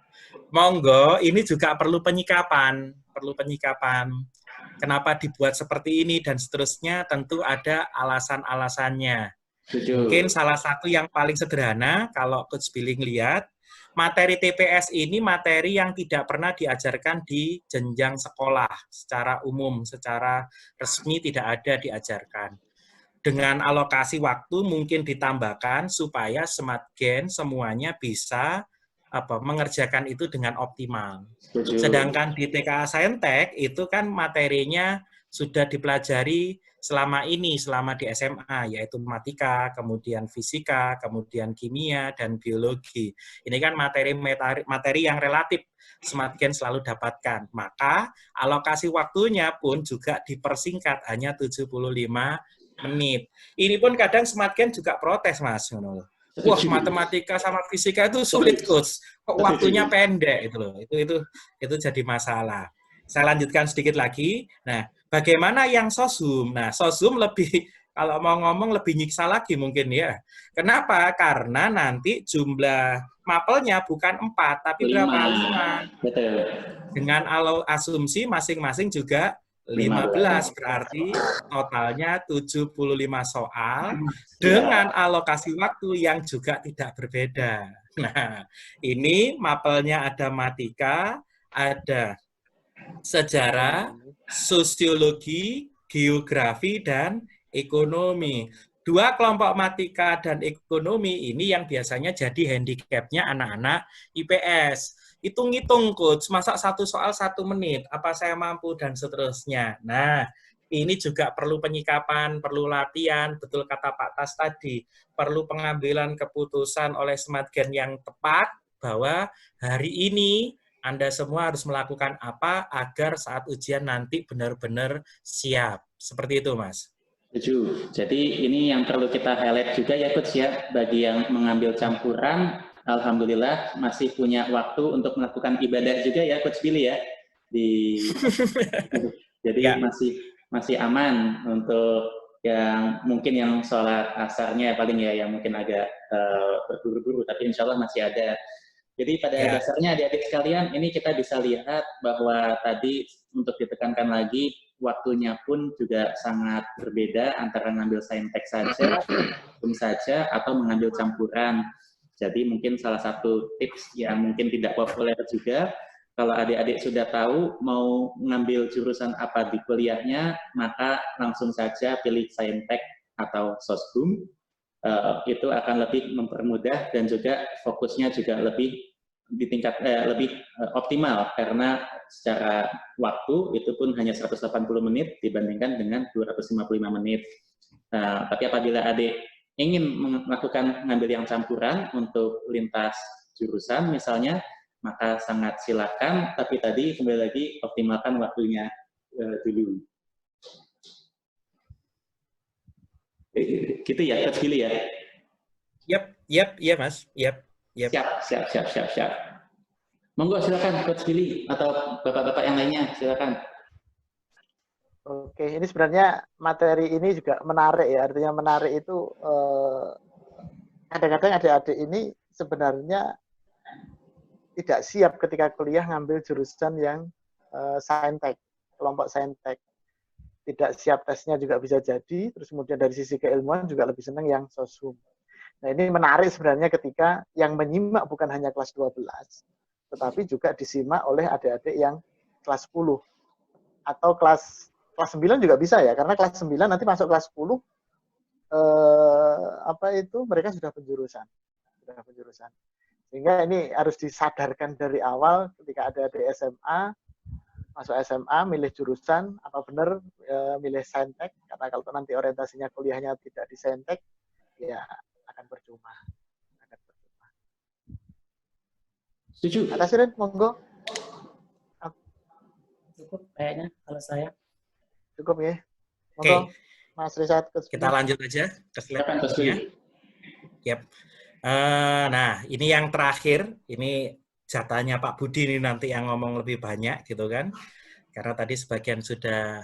Monggo, ini juga perlu penyikapan. Kenapa dibuat seperti ini dan seterusnya, tentu ada alasan-alasannya. Mungkin salah satu yang paling sederhana, kalau Coach Billy lihat, materi TPS ini materi yang tidak pernah diajarkan di jenjang sekolah secara umum, secara resmi tidak ada diajarkan. Dengan alokasi waktu mungkin ditambahkan supaya smart gen semuanya bisa mengerjakan itu dengan optimal. Sedangkan di TKA Saintek itu kan materinya sudah dipelajari selama ini, selama di SMA, yaitu matematika, kemudian fisika, kemudian kimia, dan biologi. Ini kan materi yang relatif SmartGen selalu dapatkan. Maka alokasi waktunya pun juga dipersingkat hanya 75 menit. Ini pun kadang SmartGen juga protes, Mas. Wah, matematika sama fisika itu sulit, Coach. Kok waktunya pendek itu loh. Itu jadi masalah. Saya lanjutkan sedikit lagi. Nah, bagaimana yang SOSHUM? Nah, SOSHUM lebih, kalau mau ngomong lebih nyiksa lagi mungkin ya. Kenapa? Karena nanti jumlah mapelnya bukan 4, tapi berapa? 5. Betul. Dengan asumsi masing-masing juga 15, berarti totalnya 75 soal dengan alokasi waktu yang juga tidak berbeda. Nah, ini mapelnya ada matematika, ada sejarah, sosiologi, geografi, dan ekonomi. Dua kelompok matematika dan ekonomi ini yang biasanya jadi handicap-nya anak-anak IPS. Hitung-hitung, Coach, masa satu soal 1 menit, apa saya mampu, dan seterusnya. Nah, ini juga perlu penyikapan, perlu latihan, betul kata Pak Tas tadi, perlu pengambilan keputusan oleh SmartGen yang tepat, bahwa hari ini Anda semua harus melakukan apa agar saat ujian nanti benar-benar siap. Seperti itu, Mas. Setuju. Jadi ini yang perlu kita highlight juga ya, Coach ya, bagi yang mengambil campuran, alhamdulillah masih punya waktu untuk melakukan ibadah juga ya, Coach Billy ya. Jadi ya. masih aman untuk yang mungkin yang sholat asarnya paling ya, yang mungkin agak berburu-buru, tapi insya Allah masih ada. Jadi pada dasarnya adik-adik sekalian, ini kita bisa lihat bahwa tadi untuk ditekankan lagi, waktunya pun juga sangat berbeda antara mengambil saintek saja, hukum saja, atau mengambil campuran. Jadi mungkin salah satu tips yang mungkin tidak populer juga, kalau adik-adik sudah tahu mau mengambil jurusan apa di kuliahnya, maka langsung saja pilih saintek atau soshum. Itu akan lebih mempermudah dan juga fokusnya juga lebih lebih optimal, karena secara waktu itu pun hanya 180 menit dibandingkan dengan 255 menit. Tapi apabila adik ingin melakukan ngambil yang campuran untuk lintas jurusan misalnya, maka sangat silakan, tapi tadi kembali lagi optimalkan waktunya dulu. Gitu ya, Coach Billy ya? Iya Mas. Yep. Siap. Monggo silakan Coach Billy atau bapak-bapak yang lainnya, silakan. Oke, ini sebenarnya materi ini juga menarik ya. Artinya menarik itu kadang-kadang adik-adik ini sebenarnya tidak siap ketika kuliah ngambil jurusan yang saintek, kelompok saintek. Tidak siap tesnya juga bisa jadi, terus kemudian dari sisi keilmuan juga lebih senang yang soshum. Nah, ini menarik sebenarnya ketika yang menyimak bukan hanya kelas 12, tetapi juga disimak oleh adik-adik yang kelas 10 atau kelas 9 juga bisa ya, karena kelas 9 nanti masuk kelas 10 mereka sudah penjurusan. Sehingga ini harus disadarkan dari awal ketika adik-adik SMA masuk SMA milih jurusan apa benar milih saintek, karena kalau nanti orientasinya kuliahnya tidak di saintek ya akan percuma. Setuju. Atas Rin, monggo. Cukup kayaknya kalau saya. Cukup ya. Monggo. Mas Rizat. Kita lanjut aja ke slide-nya. Yep. Nah, ini yang terakhir. Ini jatahnya Pak Budi ini nanti yang ngomong lebih banyak gitu kan. Karena tadi sebagian sudah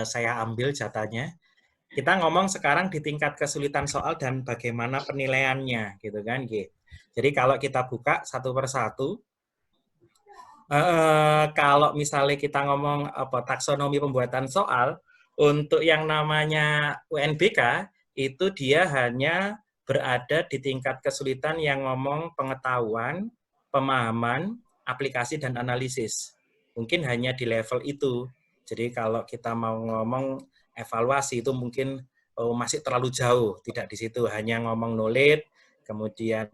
saya ambil jatahnya. Kita ngomong sekarang di tingkat kesulitan soal dan bagaimana penilaiannya, gitu kan, G. Jadi kalau kita buka satu persatu, kalau misalnya kita ngomong taksonomi pembuatan soal, untuk yang namanya UNBK itu dia hanya berada di tingkat kesulitan yang ngomong pengetahuan, pemahaman, aplikasi dan analisis. Mungkin hanya di level itu. Jadi kalau kita mau ngomong evaluasi itu mungkin masih terlalu jauh, tidak di situ, hanya ngomong knowledge, kemudian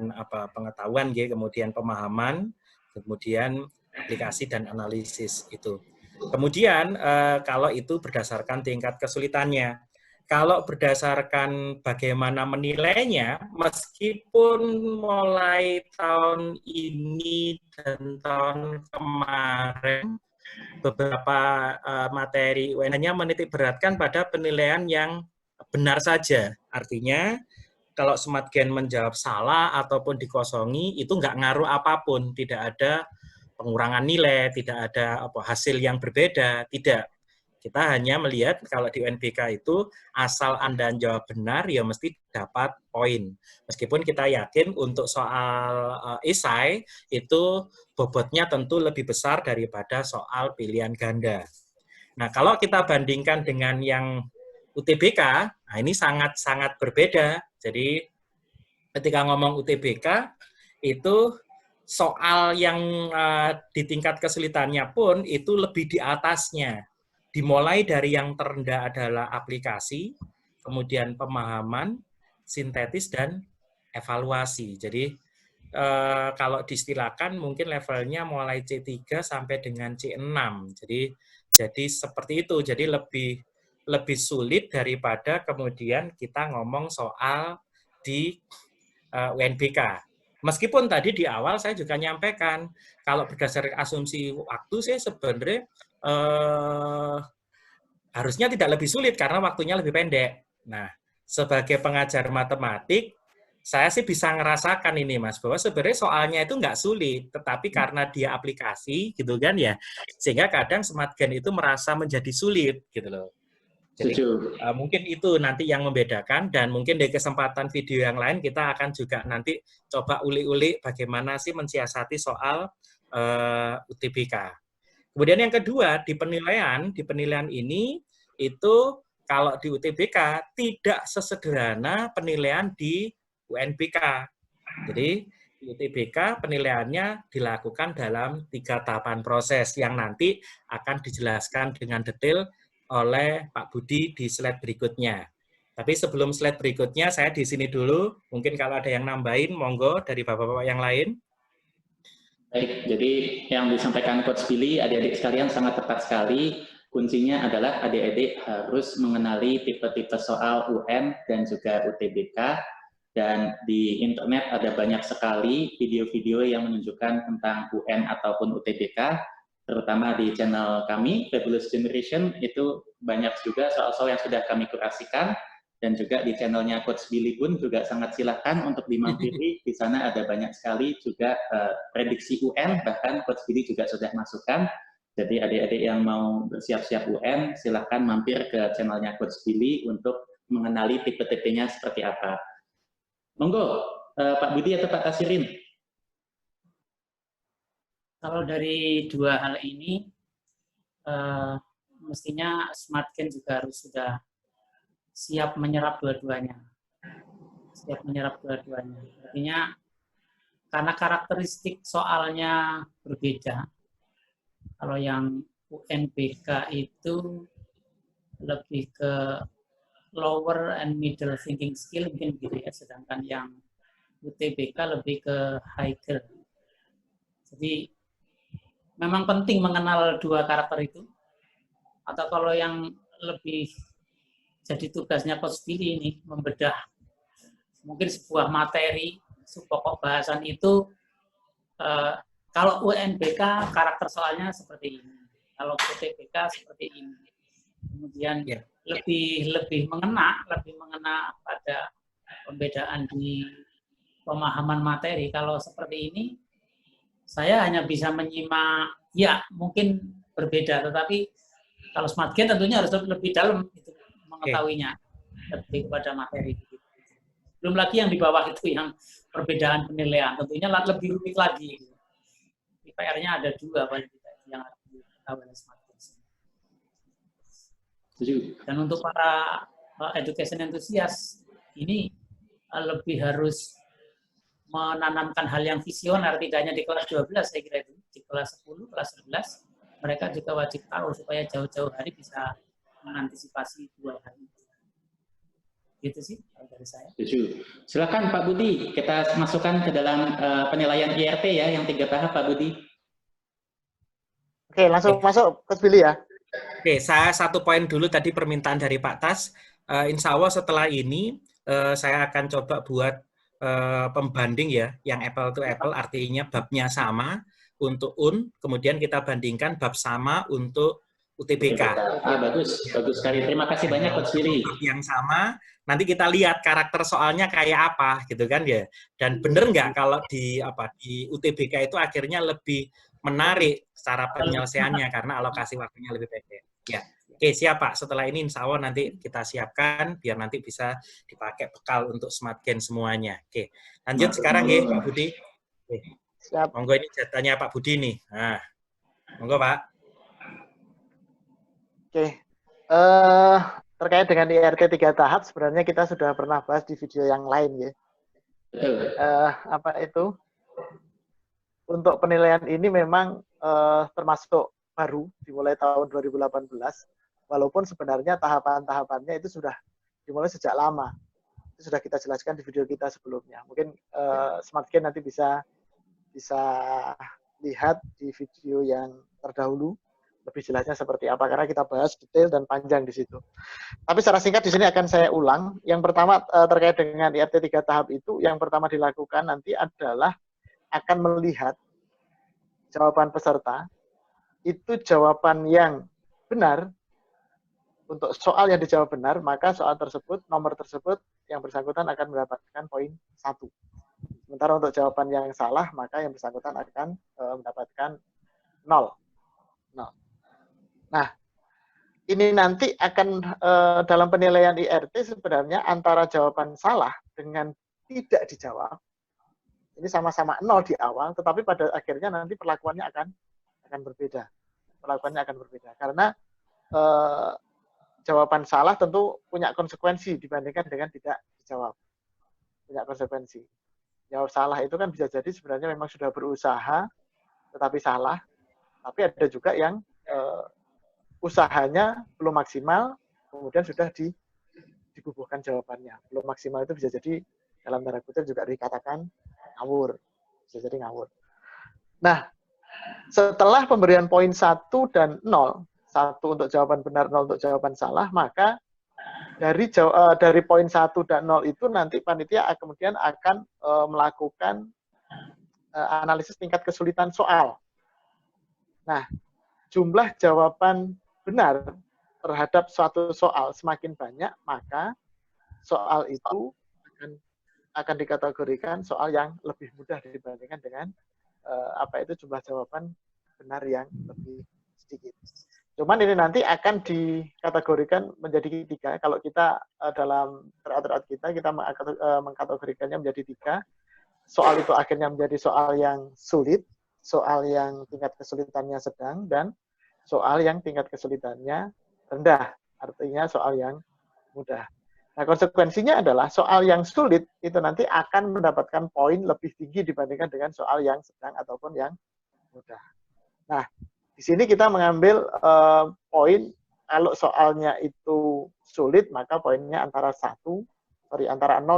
pengetahuan, kemudian pemahaman, kemudian aplikasi dan analisis itu. Kemudian kalau itu berdasarkan tingkat kesulitannya. Kalau berdasarkan bagaimana menilainya, meskipun mulai tahun ini dan tahun kemarin, beberapa materi UN hanya menitik beratkan pada penilaian yang benar saja. Artinya, kalau SmartGen menjawab salah ataupun dikosongi, itu nggak ngaruh apapun. Tidak ada pengurangan nilai, tidak ada hasil yang berbeda, tidak. Kita hanya melihat kalau di UNBK itu asal Anda jawab benar ya mesti dapat poin. Meskipun kita yakin untuk soal esai itu bobotnya tentu lebih besar daripada soal pilihan ganda. Nah, kalau kita bandingkan dengan yang UTBK, nah ini sangat-sangat berbeda. Jadi ketika ngomong UTBK itu soal yang di tingkat kesulitannya pun itu lebih di atasnya. Dimulai dari yang terendah adalah aplikasi, kemudian pemahaman, sintetis, dan evaluasi. Jadi kalau diistilahkan mungkin levelnya mulai C3 sampai dengan C6. Jadi seperti itu. Jadi lebih sulit daripada kemudian kita ngomong soal di UNBK. Meskipun tadi di awal saya juga nyampaikan, kalau berdasarkan asumsi waktu saya sebenarnya harusnya tidak lebih sulit karena waktunya lebih pendek. Nah, sebagai pengajar matematik, saya sih bisa ngerasakan ini, Mas, bahwa sebenarnya soalnya itu nggak sulit, tetapi karena dia aplikasi, gitu kan ya, sehingga kadang SmartGen itu merasa menjadi sulit, gitu loh. Jadi mungkin itu nanti yang membedakan, dan mungkin di kesempatan video yang lain kita akan juga nanti coba uli-uli bagaimana sih mensiasati soal UTBK. Kemudian yang kedua, di penilaian ini itu kalau di UTBK tidak sesederhana penilaian di UNBK. Jadi di UTBK penilaiannya dilakukan dalam 3 tahapan proses yang nanti akan dijelaskan dengan detail oleh Pak Budi di slide berikutnya. Tapi sebelum slide berikutnya, saya di sini dulu. Mungkin kalau ada yang nambahin, monggo dari bapak-bapak yang lain. Baik, jadi yang disampaikan Coach Billy, adik-adik sekalian sangat tepat sekali. Kuncinya adalah adik-adik harus mengenali tipe-tipe soal UN dan juga UTBK. Dan di internet ada banyak sekali video-video yang menunjukkan tentang UN ataupun UTBK. Terutama di channel kami, Fabulous Generation, itu banyak juga soal-soal yang sudah kami kurasikan. Dan juga di channelnya Coach Billy pun juga sangat silakan untuk dimampiri. Di sana ada banyak sekali juga prediksi UN, bahkan Coach Billy juga sudah masukkan. Jadi adik-adik yang mau bersiap-siap UN, silakan mampir ke channelnya Coach Billy untuk mengenali tipe-tipenya seperti apa. Monggo, Pak Budi atau Pak Kasirin? Kalau dari dua hal ini, mestinya SmartGen juga harus sudah siap menyerap dua-duanya. Siap menyerap dua-duanya. Artinya, karena karakteristik soalnya berbeda, kalau yang UNBK itu lebih ke lower and middle thinking skill, mungkin gitu ya, sedangkan yang UTBK lebih ke higher. Jadi, memang penting mengenal dua karakter itu. Atau kalau yang lebih jadi tugasnya Coach Billy ini, membedah mungkin sebuah materi, pokok bahasan itu, kalau UNBK karakter soalnya seperti ini, kalau UTBK seperti ini. Kemudian lebih mengena pada pembedaan di pemahaman materi. Kalau seperti ini, saya hanya bisa menyimak, ya mungkin berbeda, tetapi kalau SmartGen tentunya harus lebih dalam itu mengetahuinya, lebih kepada materi. Belum lagi yang di bawah itu, yang perbedaan penilaian, tentunya lebih rumit lagi. PR-nya ada dua paling tidak yang harus diketahui oleh SmartGen. Dan untuk para education enthusiast, ini lebih harus menanamkan hal yang visioner, tidak hanya di kelas 12, saya kira itu. Di kelas 10, kelas 11, mereka juga wajib tahu supaya jauh-jauh hari bisa mengantisipasi dua hal itu. Gitu sih dari saya. Silakan Pak Budi, kita masukkan ke dalam penilaian IRT ya, yang 3 tahap Pak Budi. Oke, langsung masuk ke Billy ya. Oke, saya satu poin dulu tadi permintaan dari Pak Tas. Insya Allah setelah ini saya akan coba buat pembanding ya, yang apple to apple, artinya babnya sama untuk kemudian kita bandingkan bab sama untuk UTBK. Bagus sekali. Terima kasih banyak Coach Billy. Bab yang sama, nanti kita lihat karakter soalnya kayak apa, gitu kan ya. Dan bener nggak kalau di UTBK itu akhirnya lebih menarik secara penyelesaiannya karena alokasi waktunya lebih pendek. Ya, oke siap Pak. Setelah ini Insya Allah nanti kita siapkan biar nanti bisa dipakai bekal untuk Smart Gain semuanya. Oke, lanjut sekarang ya Pak Budi. Oke. Siap. Monggo ini jatahnya Pak Budi nih. Nah, monggo Pak. Oke. Terkait dengan IRT 3 tahap sebenarnya kita sudah pernah bahas di video yang lain ya. Apa itu? Untuk penilaian ini memang termasuk baru dimulai tahun 2018, walaupun sebenarnya tahapan-tahapannya itu sudah dimulai sejak lama. Itu sudah kita jelaskan di video kita sebelumnya. Mungkin Smart Gain nanti bisa lihat di video yang terdahulu lebih jelasnya seperti apa, karena kita bahas detail dan panjang di situ. Tapi secara singkat di sini akan saya ulang. Yang pertama terkait dengan IRT 3 tahap itu, yang pertama dilakukan nanti adalah akan melihat jawaban peserta, itu jawaban yang benar, untuk soal yang dijawab benar, maka soal tersebut, nomor tersebut, yang bersangkutan akan mendapatkan poin 1. Sementara untuk jawaban yang salah, maka yang bersangkutan akan mendapatkan 0. Nah, ini nanti akan dalam penilaian IRT sebenarnya antara jawaban salah dengan tidak dijawab, ini sama-sama 0 di awal, tetapi pada akhirnya nanti perlakuannya akan berbeda. Perlakuannya akan berbeda karena jawaban salah tentu punya konsekuensi dibandingkan dengan tidak dijawab. Punya konsekuensi. Jawab salah itu kan bisa jadi sebenarnya memang sudah berusaha tetapi salah, tapi ada juga yang usahanya belum maksimal, kemudian sudah diguguhkan jawabannya. Belum maksimal itu bisa jadi dalam tanda kutip juga dikatakan ngawur. Bisa jadi ngawur. Nah, setelah pemberian poin 1 dan 0, 1 untuk jawaban benar, 0 untuk jawaban salah, maka dari poin 1 dan 0 itu nanti panitia kemudian akan melakukan analisis tingkat kesulitan soal. Nah, jumlah jawaban benar terhadap suatu soal semakin banyak, maka soal itu akan dikategorikan soal yang lebih mudah dibandingkan dengan jumlah jawaban benar yang lebih sedikit. Cuman ini nanti akan dikategorikan menjadi 3. Kalau kita dalam tryout kita mengkategorikannya menjadi 3. Soal itu akhirnya menjadi soal yang sulit, soal yang tingkat kesulitannya sedang, dan soal yang tingkat kesulitannya rendah, artinya soal yang mudah. Nah, konsekuensinya adalah soal yang sulit itu nanti akan mendapatkan poin lebih tinggi dibandingkan dengan soal yang sedang ataupun yang mudah. Nah, di sini kita mengambil poin, kalau soalnya itu sulit, maka poinnya antara 0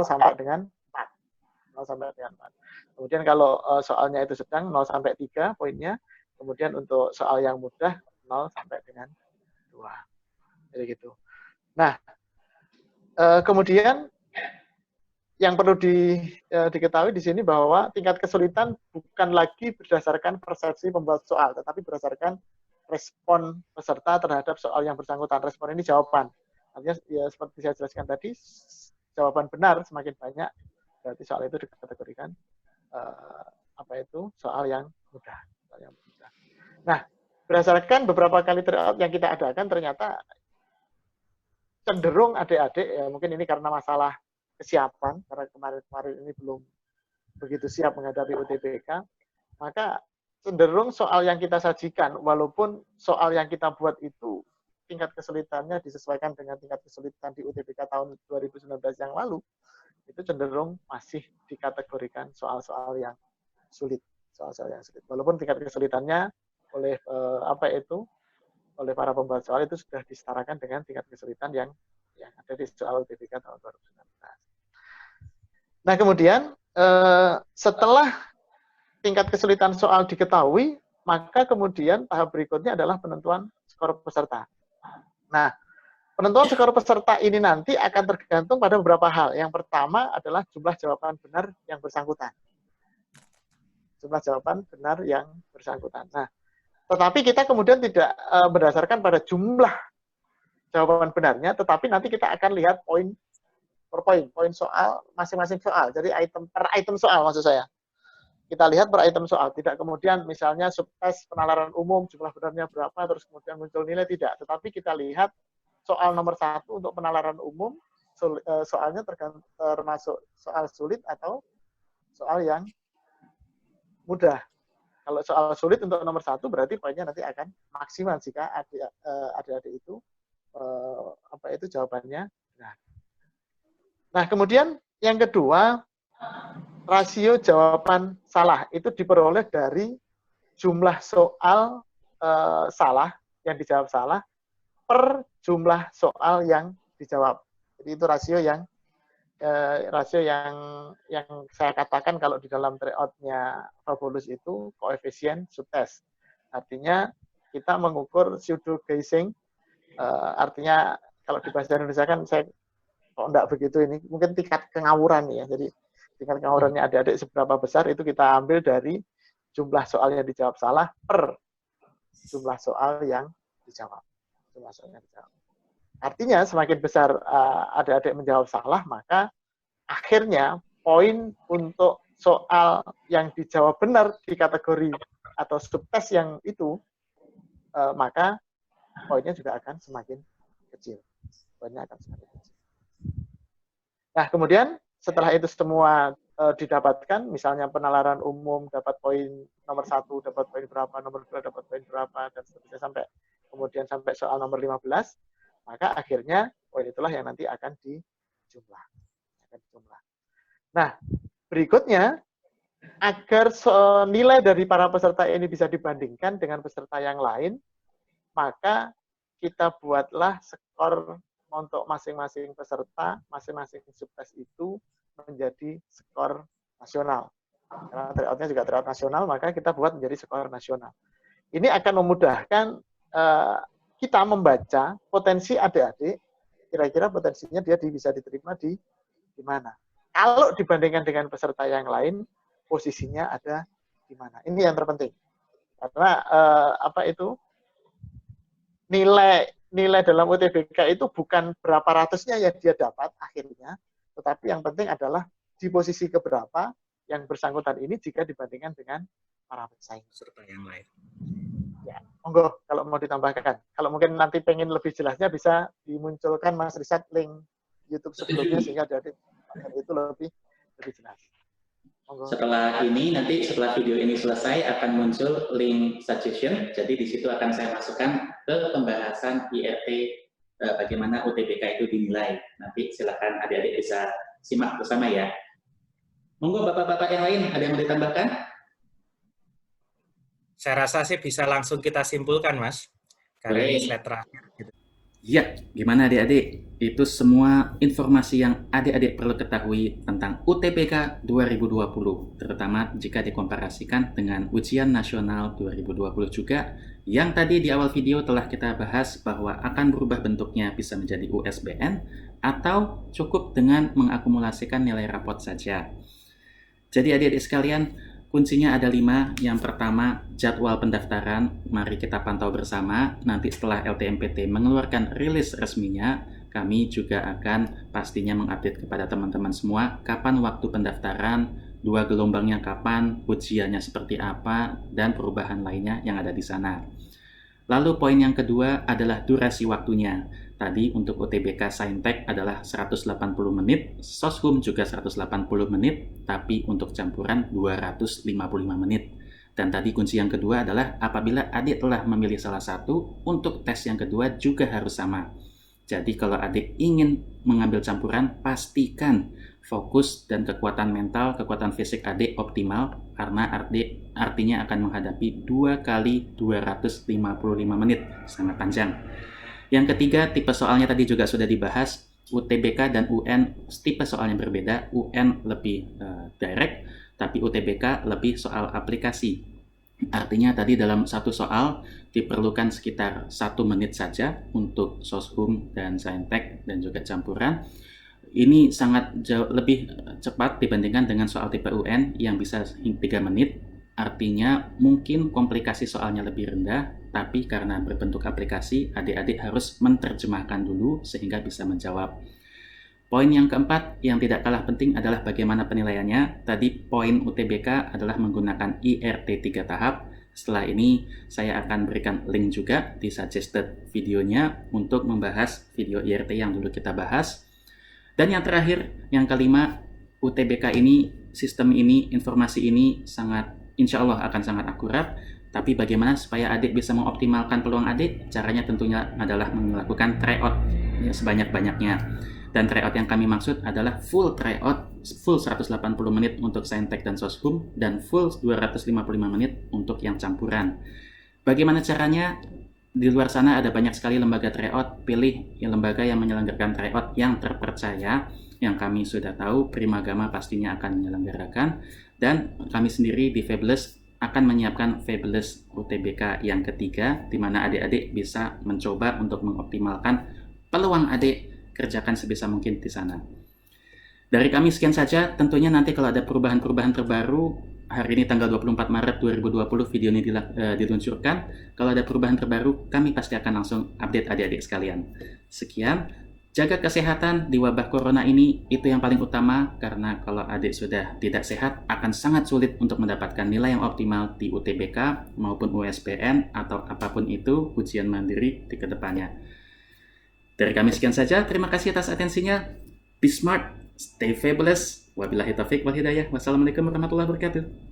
sampai dengan 4. 0 sampai dengan 4. Kemudian kalau soalnya itu sedang, 0 sampai 3 poinnya. Kemudian untuk soal yang mudah, 0 sampai dengan 2. Jadi gitu. Nah, kemudian yang perlu diketahui di sini bahwa tingkat kesulitan bukan lagi berdasarkan persepsi pembuat soal, tetapi berdasarkan respon peserta terhadap soal yang bersangkutan. Respon ini jawaban. Artinya ya seperti saya jelaskan tadi, jawaban benar semakin banyak, berarti soal itu dikategorikan soal yang mudah. Nah, berdasarkan beberapa kali tryout yang kita adakan, ternyata cenderung adik-adik, ya mungkin ini karena masalah kesiapan, karena kemarin-kemarin ini belum begitu siap menghadapi UTBK, maka cenderung soal yang kita sajikan, walaupun soal yang kita buat itu tingkat kesulitannya disesuaikan dengan tingkat kesulitan di UTBK tahun 2019 yang lalu, itu cenderung masih dikategorikan soal-soal yang sulit. Soal-soal yang sulit. Walaupun tingkat kesulitannya oleh oleh para pembuat soal itu sudah disetarakan dengan tingkat kesulitan yang ada di soal UTBK tahun 2019. Nah, kemudian setelah tingkat kesulitan soal diketahui, maka kemudian tahap berikutnya adalah penentuan skor peserta. Nah, penentuan skor peserta ini nanti akan tergantung pada beberapa hal. Yang pertama adalah jumlah jawaban benar yang bersangkutan. Jumlah jawaban benar yang bersangkutan. Nah, tetapi kita kemudian tidak berdasarkan pada jumlah jawaban benarnya, tetapi nanti kita akan lihat poin per poin soal, masing-masing soal. Jadi item per item soal maksud saya. Kita lihat per item soal, tidak kemudian misalnya subtes penalaran umum, jumlah benarnya berapa, terus kemudian muncul nilai, tidak. Tetapi kita lihat soal nomor 1 untuk penalaran umum, soalnya termasuk soal sulit atau soal yang mudah. Kalau soal sulit untuk nomor 1 berarti poinnya nanti akan maksimal jika adik-adik itu jawabannya benar. Nah, kemudian yang kedua, rasio jawaban salah itu diperoleh dari jumlah soal salah yang dijawab salah per jumlah soal yang dijawab. Jadi itu rasio yang saya katakan kalau di dalam tryout-nya Fabulous itu koefisien subtes. Artinya kita mengukur pseudo guessing, artinya kalau di bahasa Indonesia kan saya kok enggak begitu ini, mungkin tingkat kengawuran ya. Jadi tingkat kengawurannya adik-adik seberapa besar itu kita ambil dari jumlah soal yang dijawab salah per jumlah soal yang dijawab. Jumlah soal yang dijawab. Artinya semakin besar adik-adik menjawab salah, maka akhirnya poin untuk soal yang dijawab benar di kategori atau subtes yang itu, maka poinnya juga akan semakin kecil. Poinnya akan semakin kecil. Nah, kemudian setelah itu semua didapatkan, misalnya penalaran umum dapat poin nomor 1 dapat poin berapa, nomor 2 dapat poin berapa, dan seterusnya sampai soal nomor 15, maka akhirnya poin itulah yang nanti akan dijumlah. Nah, berikutnya, agar nilai dari para peserta ini bisa dibandingkan dengan peserta yang lain, maka kita buatlah skor untuk masing-masing peserta, masing-masing subtes itu menjadi skor nasional. Karena tryout-nya juga tryout nasional, maka kita buat menjadi skor nasional. Ini akan memudahkan kita membaca potensi adik-adik, kira-kira potensinya dia bisa diterima di mana. Kalau dibandingkan dengan peserta yang lain, posisinya ada di mana. Ini yang terpenting. Karena nilai dalam UTBK itu bukan berapa ratusnya yang dia dapat akhirnya, tetapi yang penting adalah di posisi keberapa yang bersangkutan ini jika dibandingkan dengan para pesaing Peserta yang lain. Ya, monggo kalau mau ditambahkan. Kalau mungkin nanti pengen lebih jelasnya bisa dimunculkan Mas Risat link YouTube sebelumnya sehingga dari itu lebih jelas. Monggo. Setelah video ini selesai akan muncul link suggestion. Jadi di situ akan saya masukkan ke pembahasan IRT bagaimana UTBK itu dinilai. Nanti silakan adik-adik bisa simak bersama ya. Monggo bapak-bapak yang lain ada yang mau ditambahkan? Saya rasa sih bisa langsung kita simpulkan, Mas. Karena ini slide terakhir. Ya, gimana adik-adik? Itu semua informasi yang adik-adik perlu ketahui tentang UTBK 2020, terutama jika dikomparasikan dengan ujian nasional 2020 juga, yang tadi di awal video telah kita bahas bahwa akan berubah bentuknya bisa menjadi USBN, atau cukup dengan mengakumulasikan nilai rapot saja. Jadi adik-adik sekalian, kuncinya ada 5. Yang pertama, jadwal pendaftaran. Mari kita pantau bersama. Nanti setelah LTMPT mengeluarkan rilis resminya, kami juga akan pastinya mengupdate kepada teman-teman semua kapan waktu pendaftaran, 2 gelombangnya kapan, ujiannya seperti apa, dan perubahan lainnya yang ada di sana. Lalu poin yang kedua adalah durasi waktunya. Tadi untuk UTBK Saintek adalah 180 menit, Soshum juga 180 menit, tapi untuk campuran 255 menit. Dan tadi kunci yang kedua adalah apabila adik telah memilih salah satu, untuk tes yang kedua juga harus sama. Jadi kalau adik ingin mengambil campuran, pastikan fokus dan kekuatan mental, kekuatan fisik adik optimal, karena adik artinya akan menghadapi 2 kali 255 menit, sangat panjang. Yang ketiga, tipe soalnya tadi juga sudah dibahas. UTBK dan UN tipe soalnya berbeda. UN lebih direct, tapi UTBK lebih soal aplikasi. Artinya tadi dalam satu soal diperlukan sekitar 1 menit saja untuk soshum dan saintek dan juga campuran. Ini sangat jauh lebih cepat dibandingkan dengan soal tipe UN yang bisa 3 menit. Artinya mungkin komplikasi soalnya lebih rendah, tapi karena berbentuk aplikasi, adik-adik harus menerjemahkan dulu sehingga bisa menjawab. Poin yang keempat yang tidak kalah penting adalah bagaimana penilaiannya. Tadi poin UTBK adalah menggunakan IRT 3 tahap. Setelah ini saya akan berikan link juga di suggested videonya untuk membahas video IRT yang dulu kita bahas. Dan yang terakhir, yang kelima, UTBK ini, sistem ini, informasi ini insya Allah akan sangat akurat. Tapi bagaimana supaya adik bisa mengoptimalkan peluang adik? Caranya tentunya adalah melakukan tryout ya, sebanyak-banyaknya. Dan tryout yang kami maksud adalah full tryout, full 180 menit untuk saintek dan soshum, dan full 255 menit untuk yang campuran. Bagaimana caranya? Di luar sana ada banyak sekali lembaga tryout. Pilih lembaga yang menyelenggarakan tryout yang terpercaya, yang kami sudah tahu Primagama pastinya akan menyelenggarakan, dan kami sendiri di Fabulous akan menyiapkan Fabulous UTBK yang ketiga, di mana adik-adik bisa mencoba untuk mengoptimalkan peluang adik, kerjakan sebisa mungkin di sana. Dari kami sekian saja, tentunya nanti kalau ada perubahan-perubahan terbaru, hari ini tanggal 24 Maret 2020 video ini diluncurkan. Kalau ada perubahan terbaru, kami pasti akan langsung update adik-adik sekalian. Sekian, jaga kesehatan di wabah corona ini, itu yang paling utama, karena kalau adik sudah tidak sehat, akan sangat sulit untuk mendapatkan nilai yang optimal di UTBK maupun USBN atau apapun itu ujian mandiri di kedepannya. Dari kami sekian saja, terima kasih atas atensinya. Be smart, stay fabulous. Wabillahi taufiq wal hidayah. Wassalamualaikum warahmatullahi wabarakatuh.